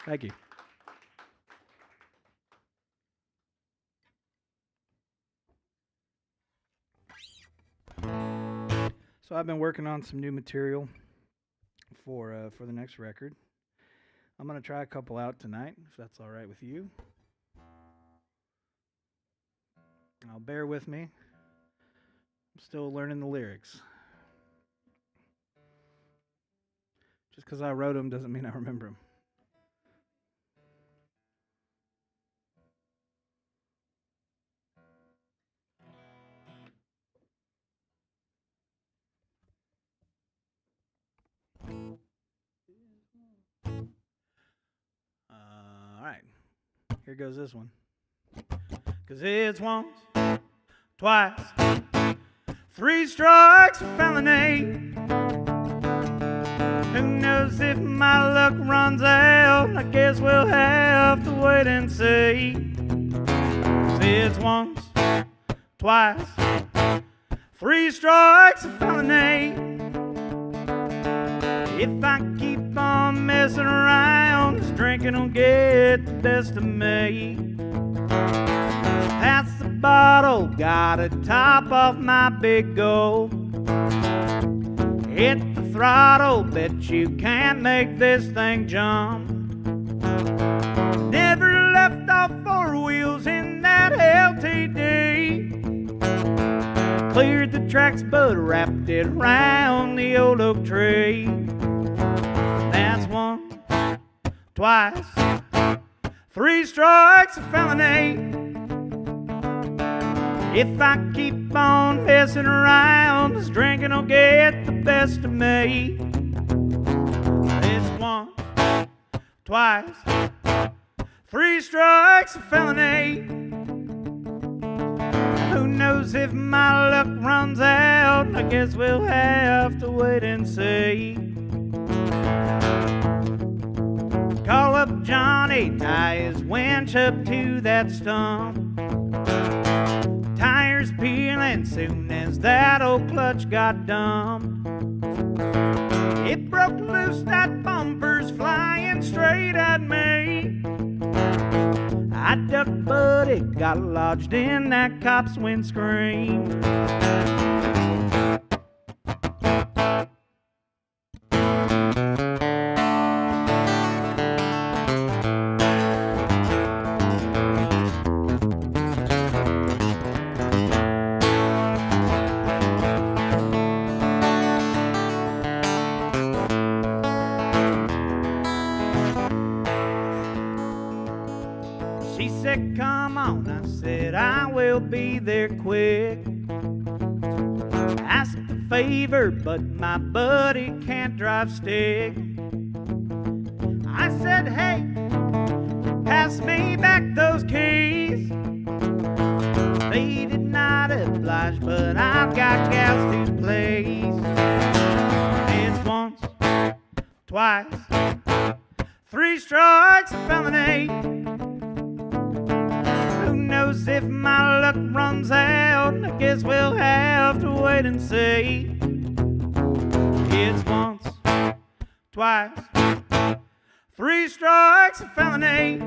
Thank you. So I've been working on some new material for the next record. I'm gonna try a couple out tonight, if that's all right with you. Now bear with me. I'm still learning the lyrics. Just because I wrote them doesn't mean I remember them. Here goes this one. 'Cause it's once, twice, 3 strikes for felony. Who knows if my luck runs out? I guess we'll have to wait and see. 'Cause it's once, twice, 3 strikes for felony. If I keep on messing around, this drinking will get the best of me. Pass the bottle, gotta top off my big goal. Hit the throttle, bet you can't make this thing jump. Never left off 4 wheels in that LTD. Cleared the tracks but wrapped it round the old oak tree. That's one, twice, 3 strikes of felony. If I keep on messing around, this drinking will get the best of me. It's once, twice, 3 strikes of felony. Who knows if my luck runs out? I guess we'll have to wait and see. Call up Johnny, tie his winch up to that stump. Tires peeling soon as that old clutch got dumped. It broke loose, that bumper's flying straight at me. I ducked, but it got lodged in that cop's windscreen. She said, come on. I said, I will be there quick. Asked a favor, but my buddy can't drive stick. I said, hey, pass me back those keys. They did not oblige, but I've got gas to please. It's once, twice, 3 strikes of felony. Who knows if my luck runs out? I guess we'll have to wait and see. It's once, twice, 3 strikes of felony.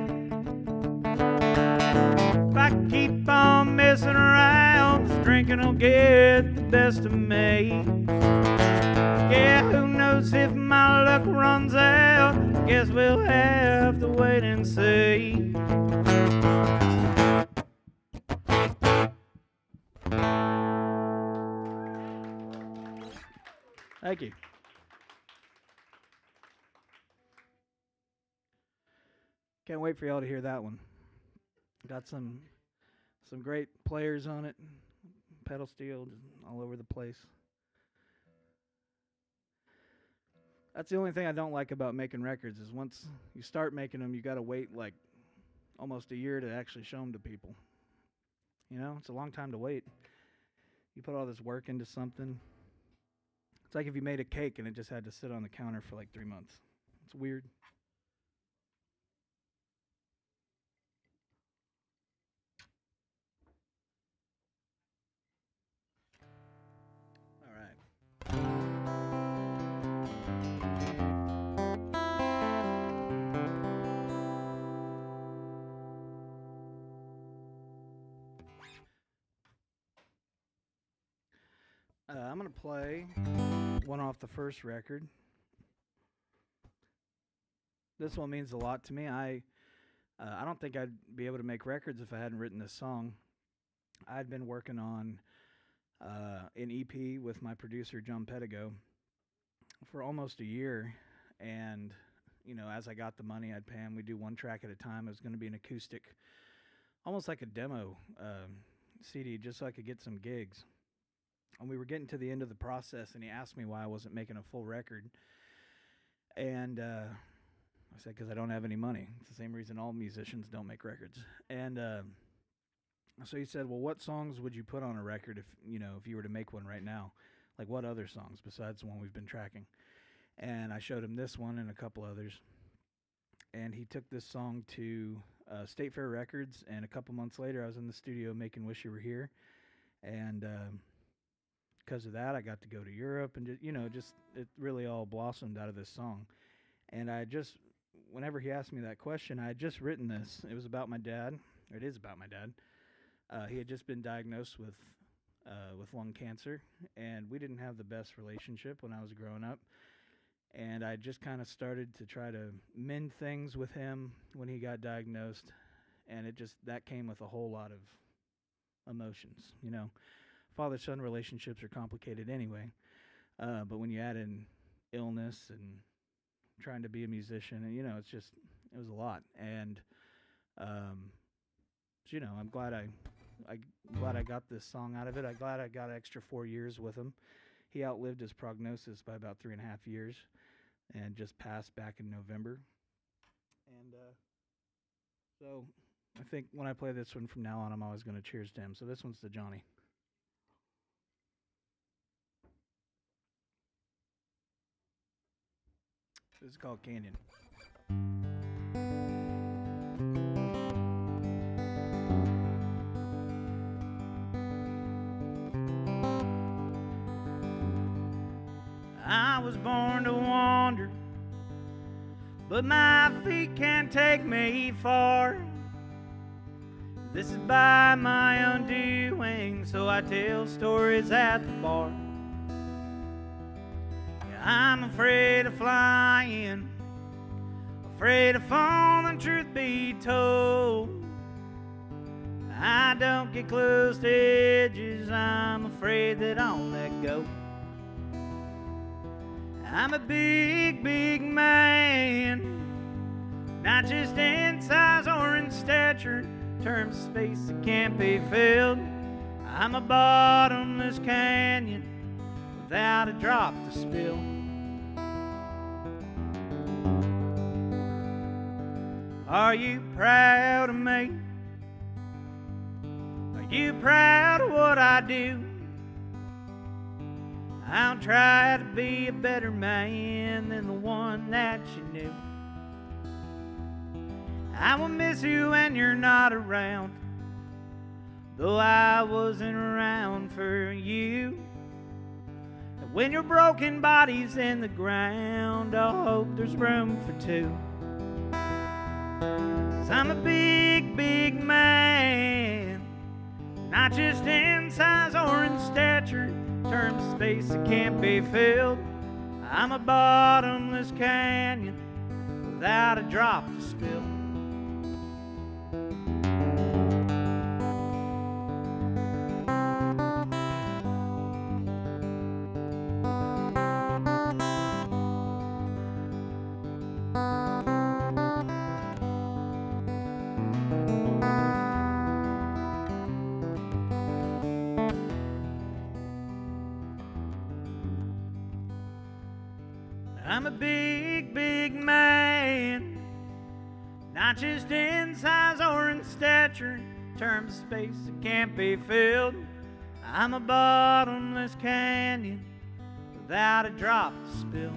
If I keep on messing around, this drinking will get the best of me. Yeah, who knows if my luck runs out? I guess we'll have to wait and see. Thank you. Can't wait for y'all to hear that one. Got some great players on it. Pedal steel all over the place. That's the only thing I don't like about making records is once you start making them, you got to wait like almost a year to actually show them to people. You know, it's a long time to wait. You put all this work into something. It's like if you made a cake and it just had to sit on the counter for like 3 months. It's weird. All right. I'm going to play one off the first record. This one means a lot to me. I don't think I'd be able to make records if I hadn't written this song. I'd been working on an EP with my producer, John Pedigo, for almost a year. And, you know, as I got the money, I'd pay him. We'd do 1 track at a time. It was going to be an acoustic, almost like a demo CD, just so I could get some gigs. And we were getting to the end of the process, and he asked me why I wasn't making a full record. And I said, because I don't have any money. It's the same reason all musicians don't make records. And so he said, well, what songs would you put on a record if you were to make one right now? Like, what other songs besides the one we've been tracking? And I showed him this one and a couple others. And he took this song to State Fair Records, and a couple months later, I was in the studio making Wish You Were Here. And because of that, I got to go to Europe, and just it really all blossomed out of this song. And whenever he asked me that question, I had just written this. It was about my dad. Or it is about my dad. He had just been diagnosed with lung cancer, and we didn't have the best relationship when I was growing up. And I just kind of started to try to mend things with him when he got diagnosed, and that came with a whole lot of emotions. Father-son relationships are complicated anyway, but when you add in illness and trying to be a musician, and it was a lot. And so, I'm glad I got this song out of it. I'm glad I got an extra 4 years with him. He outlived his prognosis by about 3.5 years, and just passed back in November. And so I think when I play this one from now on, I'm always going to cheers to him. So this one's to Johnny. This is called Canyon. I was born to wander, but my feet can't take me far. This is by my undoing, so I tell stories at the bar. Yeah, I'm afraid of flying, afraid of falling, truth be told. I don't get close to edges, I'm afraid that I'll let go. I'm a big, big man, not just in size or in stature, terms of space that can't be filled. I'm a bottomless canyon without a drop to spill. Are you proud of me? Are you proud of what I do? I'll try to be a better man than the one that you knew. I will miss you when you're not around, though I wasn't around for you. And when your broken body's in the ground, I hope there's room for two. 'Cause I'm a big, big man, not just in size or in stature, terms of space that can't be filled. I'm a bottomless canyon without a drop to spill. I'm a big, big man, not just in size or in stature, terms of space that can't be filled. I'm a bottomless canyon without a drop to spill.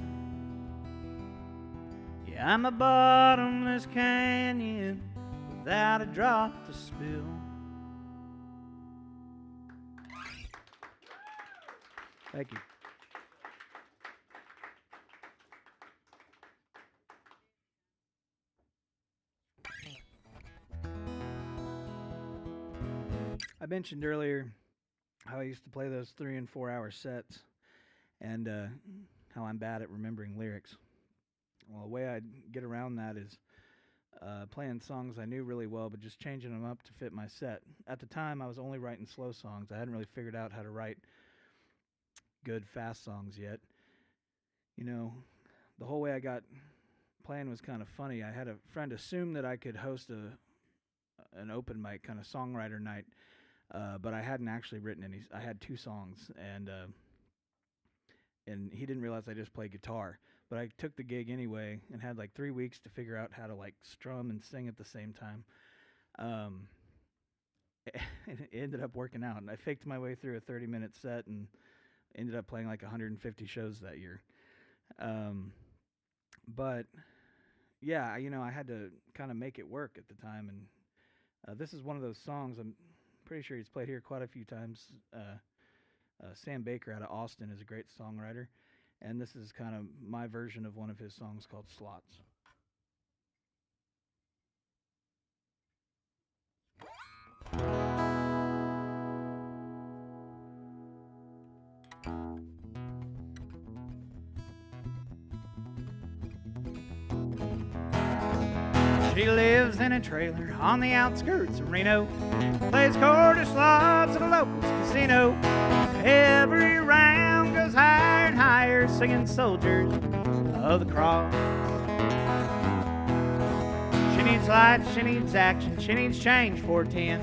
Yeah, I'm a bottomless canyon without a drop to spill. Thank you. I mentioned earlier how I used to play those 3 and 4 hour sets, and how I'm bad at remembering lyrics. Well, the way I'd get around that is playing songs I knew really well, but just changing them up to fit my set. At the time, I was only writing slow songs. I hadn't really figured out how to write good fast songs yet. The whole way I got playing was kind of funny. I had a friend assume that I could host an open mic kind of songwriter night, but I hadn't actually written any. I had 2 songs, and and he didn't realize I just play guitar. But I took the gig anyway and had like 3 weeks to figure out how to like strum and sing at the same time. Um, and it ended up working out, and I faked my way through a 30-minute set and ended up playing like 150 shows that year. Um, but yeah, I had to kind of make it work at the time, and this is one of those songs. I'm pretty sure he's played here quite a few times. Sam Baker out of Austin is a great songwriter, and this is kind of my version of one of his songs called Slots. She lives in a trailer on the outskirts of Reno, plays quarter slots at a local casino. Every round goes higher and higher, singing Soldiers of the Cross. She needs lights, she needs action, she needs change for 10.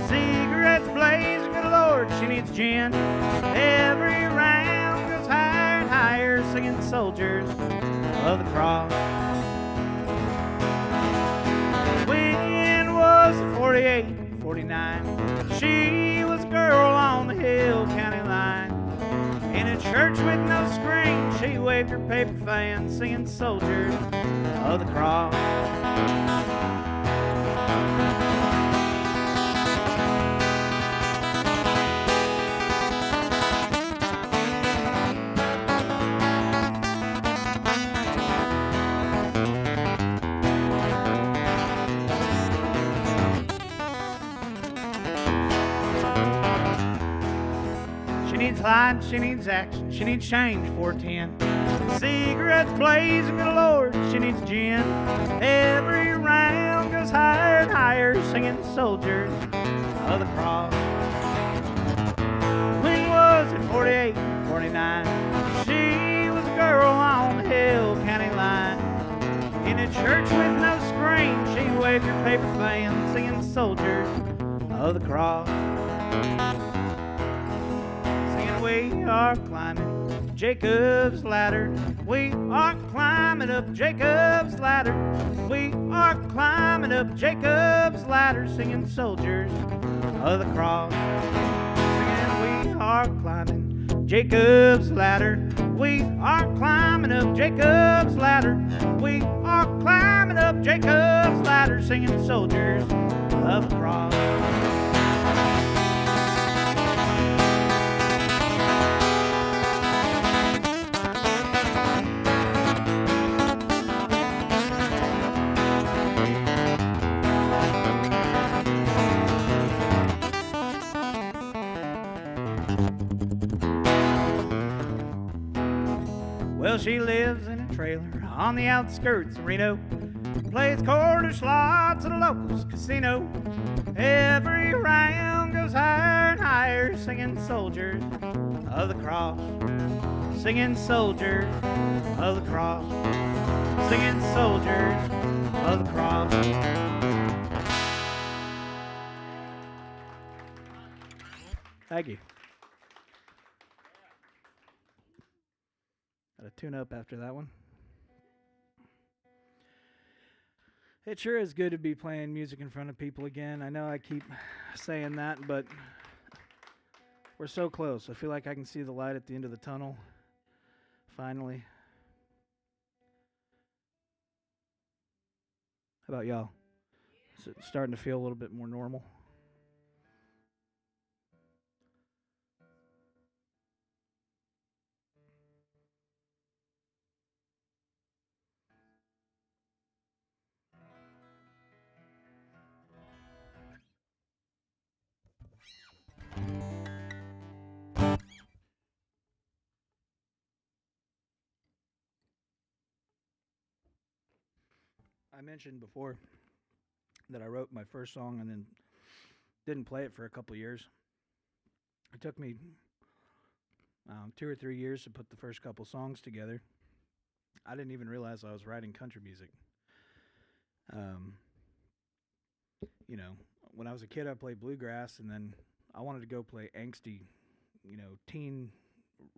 Cigarettes blazing, good Lord, she needs gin. Every round goes higher and higher, singing Soldiers of the Cross. When was 48, 49? She was a girl on the Hill County line. In a church with no screen, she waved her paper fan, singing Soldiers of the Cross. She needs light, she needs action, she needs change for 10. Cigarettes blazing, good Lord, she needs gin. Every round goes higher and higher, singing Soldiers of the Cross. When was it 48, 49? She was a girl on the Hill County line. In a church with no screen, she waved her paper fan, singing Soldiers of the Cross. We are climbing Jacob's ladder. We are climbing up Jacob's ladder. We are climbing up Jacob's ladder, singing Soldiers of the Cross. Singing, we are climbing Jacob's ladder. We are climbing up Jacob's ladder. We are climbing up Jacob's ladder, singing Soldiers of the Cross. Well, she lives in a trailer on the outskirts of Reno, plays quarter slots at a local casino. Every round goes higher and higher, singing Soldiers of the Cross. Singing Soldiers of the Cross. Singing Soldiers of the Cross. Thank you. Got to tune up after that one. It sure is good to be playing music in front of people again. I know I keep saying that, but we're so close. I feel like I can see the light at the end of the tunnel. Finally. How about y'all? Is it starting to feel a little bit more normal? I mentioned before that I wrote my first song and then didn't play it for a couple years. It took me 2 or 3 years to put the first couple songs together. I didn't even realize I was writing country music. Um, when I was a kid, I played bluegrass, and then I wanted to go play angsty, teen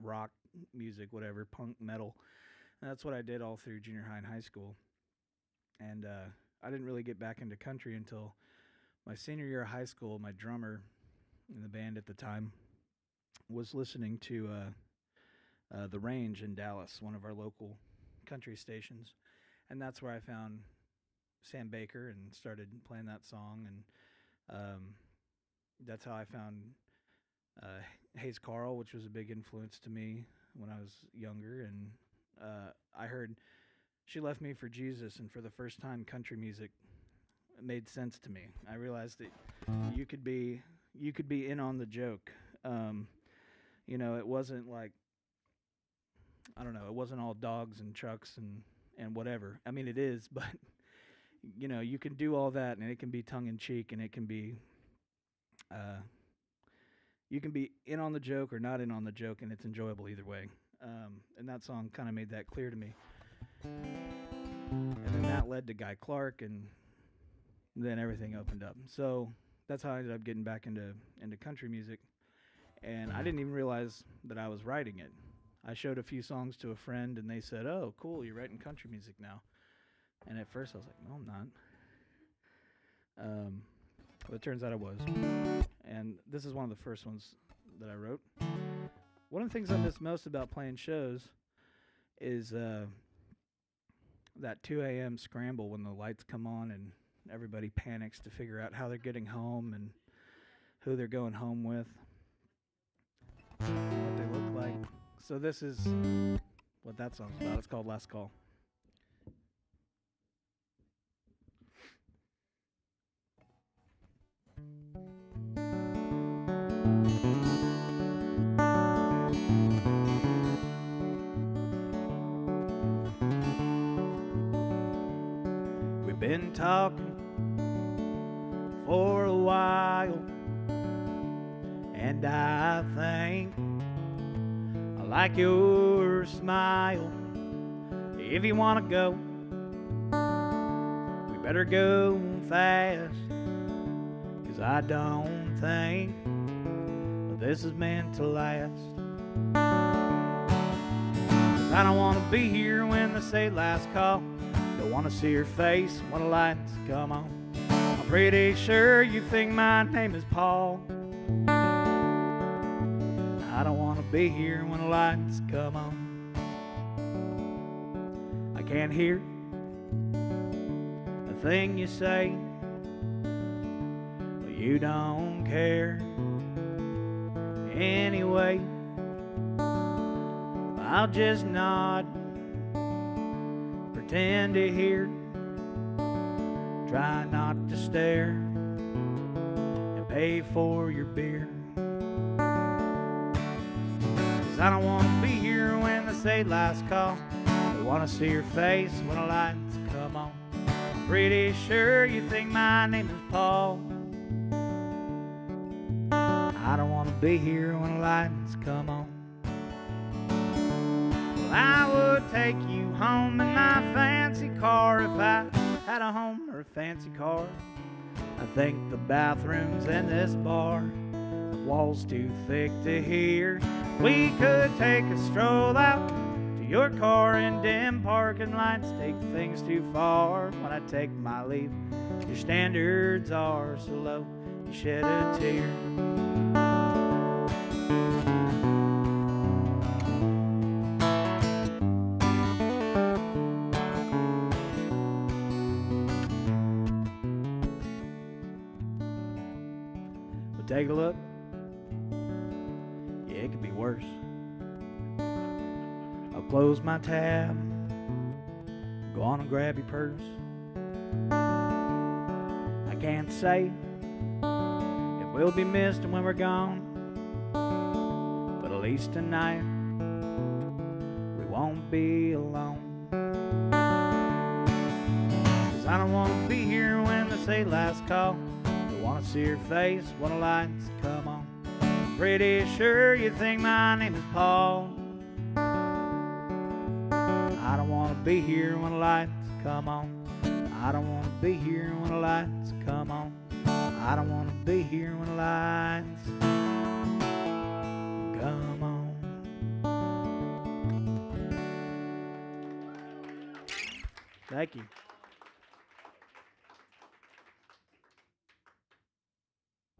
rock music, whatever, punk, metal. And that's what I did all through junior high and high school. And I didn't really get back into country until my senior year of high school. My drummer in the band at the time was listening to The Range in Dallas, one of our local country stations. And that's where I found Sam Baker and started playing that song. And that's how I found uh, Hayes Carl, which was a big influence to me when I was younger. And I heard She Left Me for Jesus, and for the first time, country music made sense to me. I realized that you could be in on the joke. It wasn't like, I don't know, it wasn't all dogs and trucks and whatever. I mean, it is, but you can do all that, and it can be tongue in cheek, and it can be you can be in on the joke or not in on the joke, and it's enjoyable either way. And that song kind of made that clear to me. And then that led to Guy Clark, and then everything opened up. So that's how I ended up getting back into country music. And I didn't even realize that I was writing it. I showed a few songs to a friend, and they said, "Oh, cool, you're writing country music now." And at first I was like, "No, I'm not." Well, it turns out I was. And this is one of the first ones that I wrote. One of the things I miss most about playing shows is that 2 a.m. scramble when the lights come on and everybody panics to figure out how they're getting home and who they're going home with, what they look like. So this is what that song's about. It's called Last Call. We've been talking for a while, and I think I like your smile. If you want to go, we better go fast, 'cause I don't think this is meant to last. 'Cause I don't want to be here when they say last call. Don't want to see your face when the lights come on. I'm pretty sure you think my name is Paul. I don't want to be here when the lights come on. I can't hear a thing you say, but you don't care anyway. I'll just nod, pretend to hear, try not to stare, and pay for your beer. 'Cause I don't want to be here when they say last call. I want to see your face when the lights come on. I'm pretty sure you think my name is Paul. I don't want to be here when the lights come on. Well, I would take you home in my fancy car if I had a home or a fancy car. I think the bathrooms in this bar, the walls too thick to hear. We could take a stroll out to your car, and dim parking lights take things too far. When I take my leave, your standards are so low, you shed a tear. But take a look. Yeah, it could be worse. I'll close my tab, go on and grab your purse. I can't say if we'll be missed when we're gone, but at least tonight we won't be alone. 'Cause I don't want to be here when they say last call. I want to see your face when the lights come on. I'm pretty sure you think my name is Paul. I don't want to be here when the lights come on. I don't want to be here when the lights come on. I don't want to be here when the lights come on. Thank you.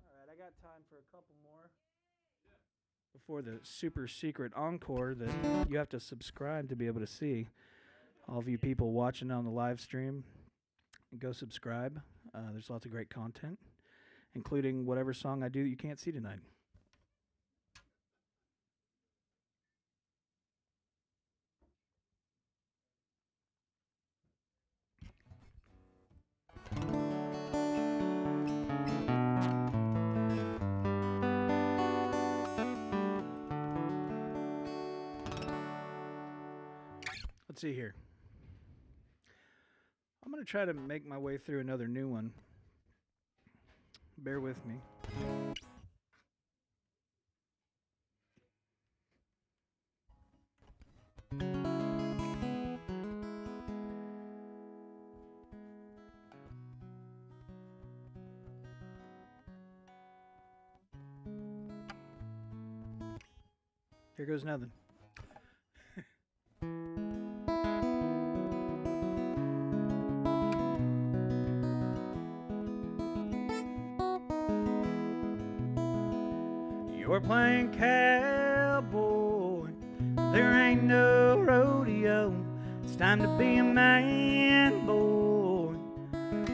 All right, I got time for a couple more before the super secret encore that you have to subscribe to be able to see. All of you people watching on the live stream, go subscribe. There's lots of great content, including whatever song I do that you can't see tonight. Let's see here. I'm going to try to make my way through another new one. Bear with me. Here goes nothing. You're playing cowboy, there ain't no rodeo. It's time to be a man, boy.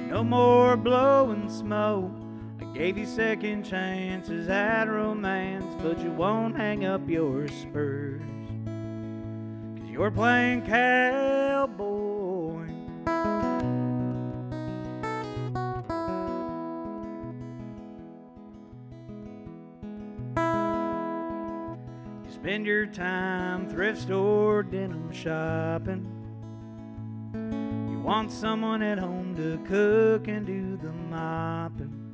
No more blowing smoke. I gave you second chances at romance, but you won't hang up your spurs, 'cause you're playing cowboy. Spend your time thrift store denim shopping. You want someone at home to cook and do the mopping.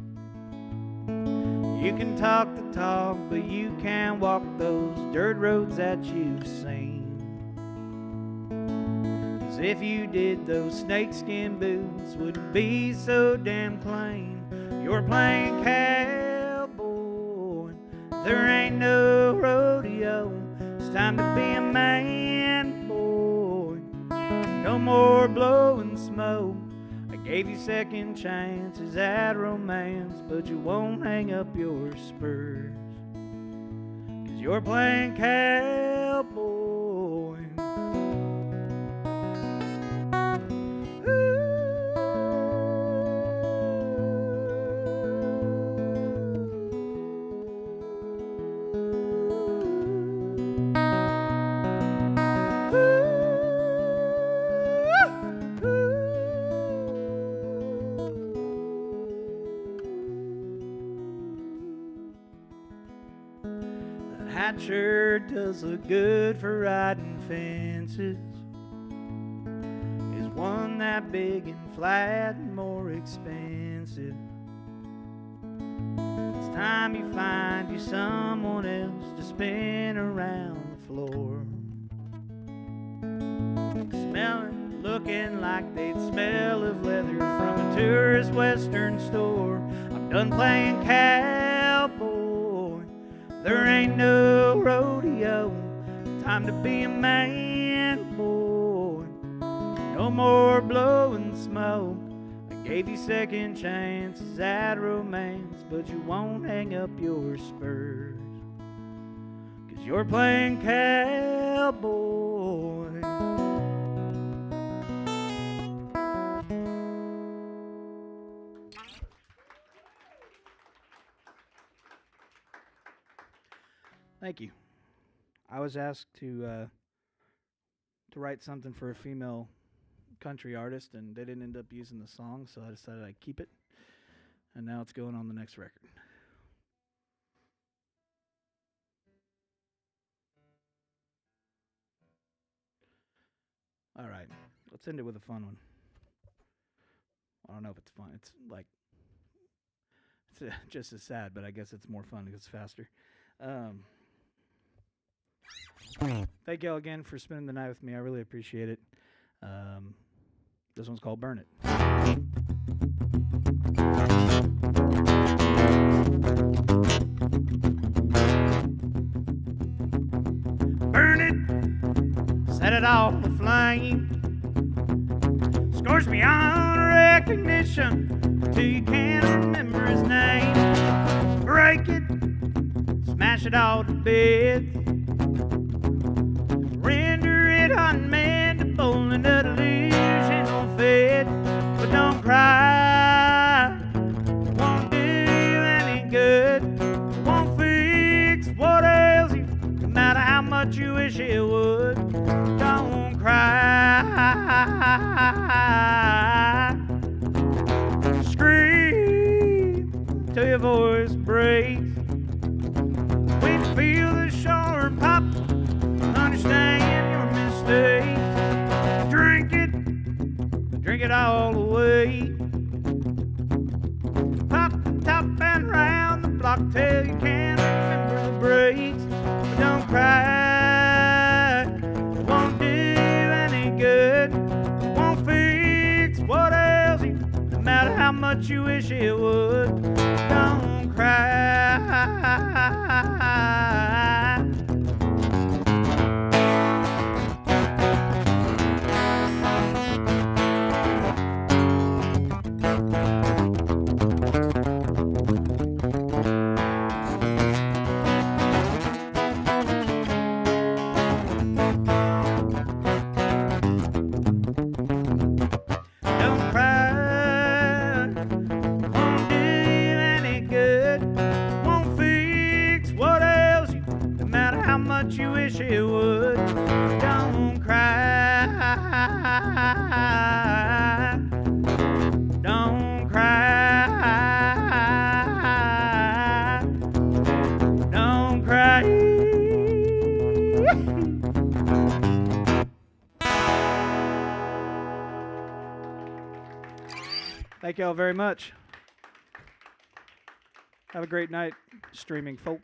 You can talk the talk, but you can't walk those dirt roads that you've seen. 'Cause if you did, those snakeskin boots wouldn't be so damn clean. You're playing cowboy, there ain't no rodeo. It's time to be a man, boy. No more blowing smoke. I gave you second chances at romance, but you won't hang up your spurs, 'cause you're playing cowboy. That sure does look good for riding fences. Is one that big and flat and more expensive? It's time you find you someone else to spin around the floor. Smelling, looking like they'd smell of leather from a tourist western store. I'm done playing cowboy, there ain't no rodeo. Time to be a man, boy. No more blowing smoke. I gave you second chances at romance, but you won't hang up your spurs, 'cause you're playing cowboy. Thank you. I was asked to write something for a female country artist, and they didn't end up using the song, so I decided I'd keep it, and now it's going on the next record. All right, let's end it with a fun one. I don't know if it's fun. It's like it's just as sad, but I guess it's more fun because it's faster. Thank y'all again for spending the night with me. I really appreciate it. This one's called Burn It. Burn it, set it off the flame. Scores beyond recognition till you can't remember his name. Break it, smash it all to bits. Render it unmendable and a delusional fit. But don't cry, it won't do any good. It won't fix what ails you, no matter how much you wish it would. Don't cry, scream till your voice breaks. When you feel the sharp pop, understand your mistakes. Drink it all away. Pop the top and round the block till you can't remember the breaks. But don't cry, it won't do any good. It won't fix what ails you, no matter how much you wish it would. Don't cry. You wish it would. Don't cry. Don't cry. Don't cry. Thank y'all very much. Have a great night streaming folk.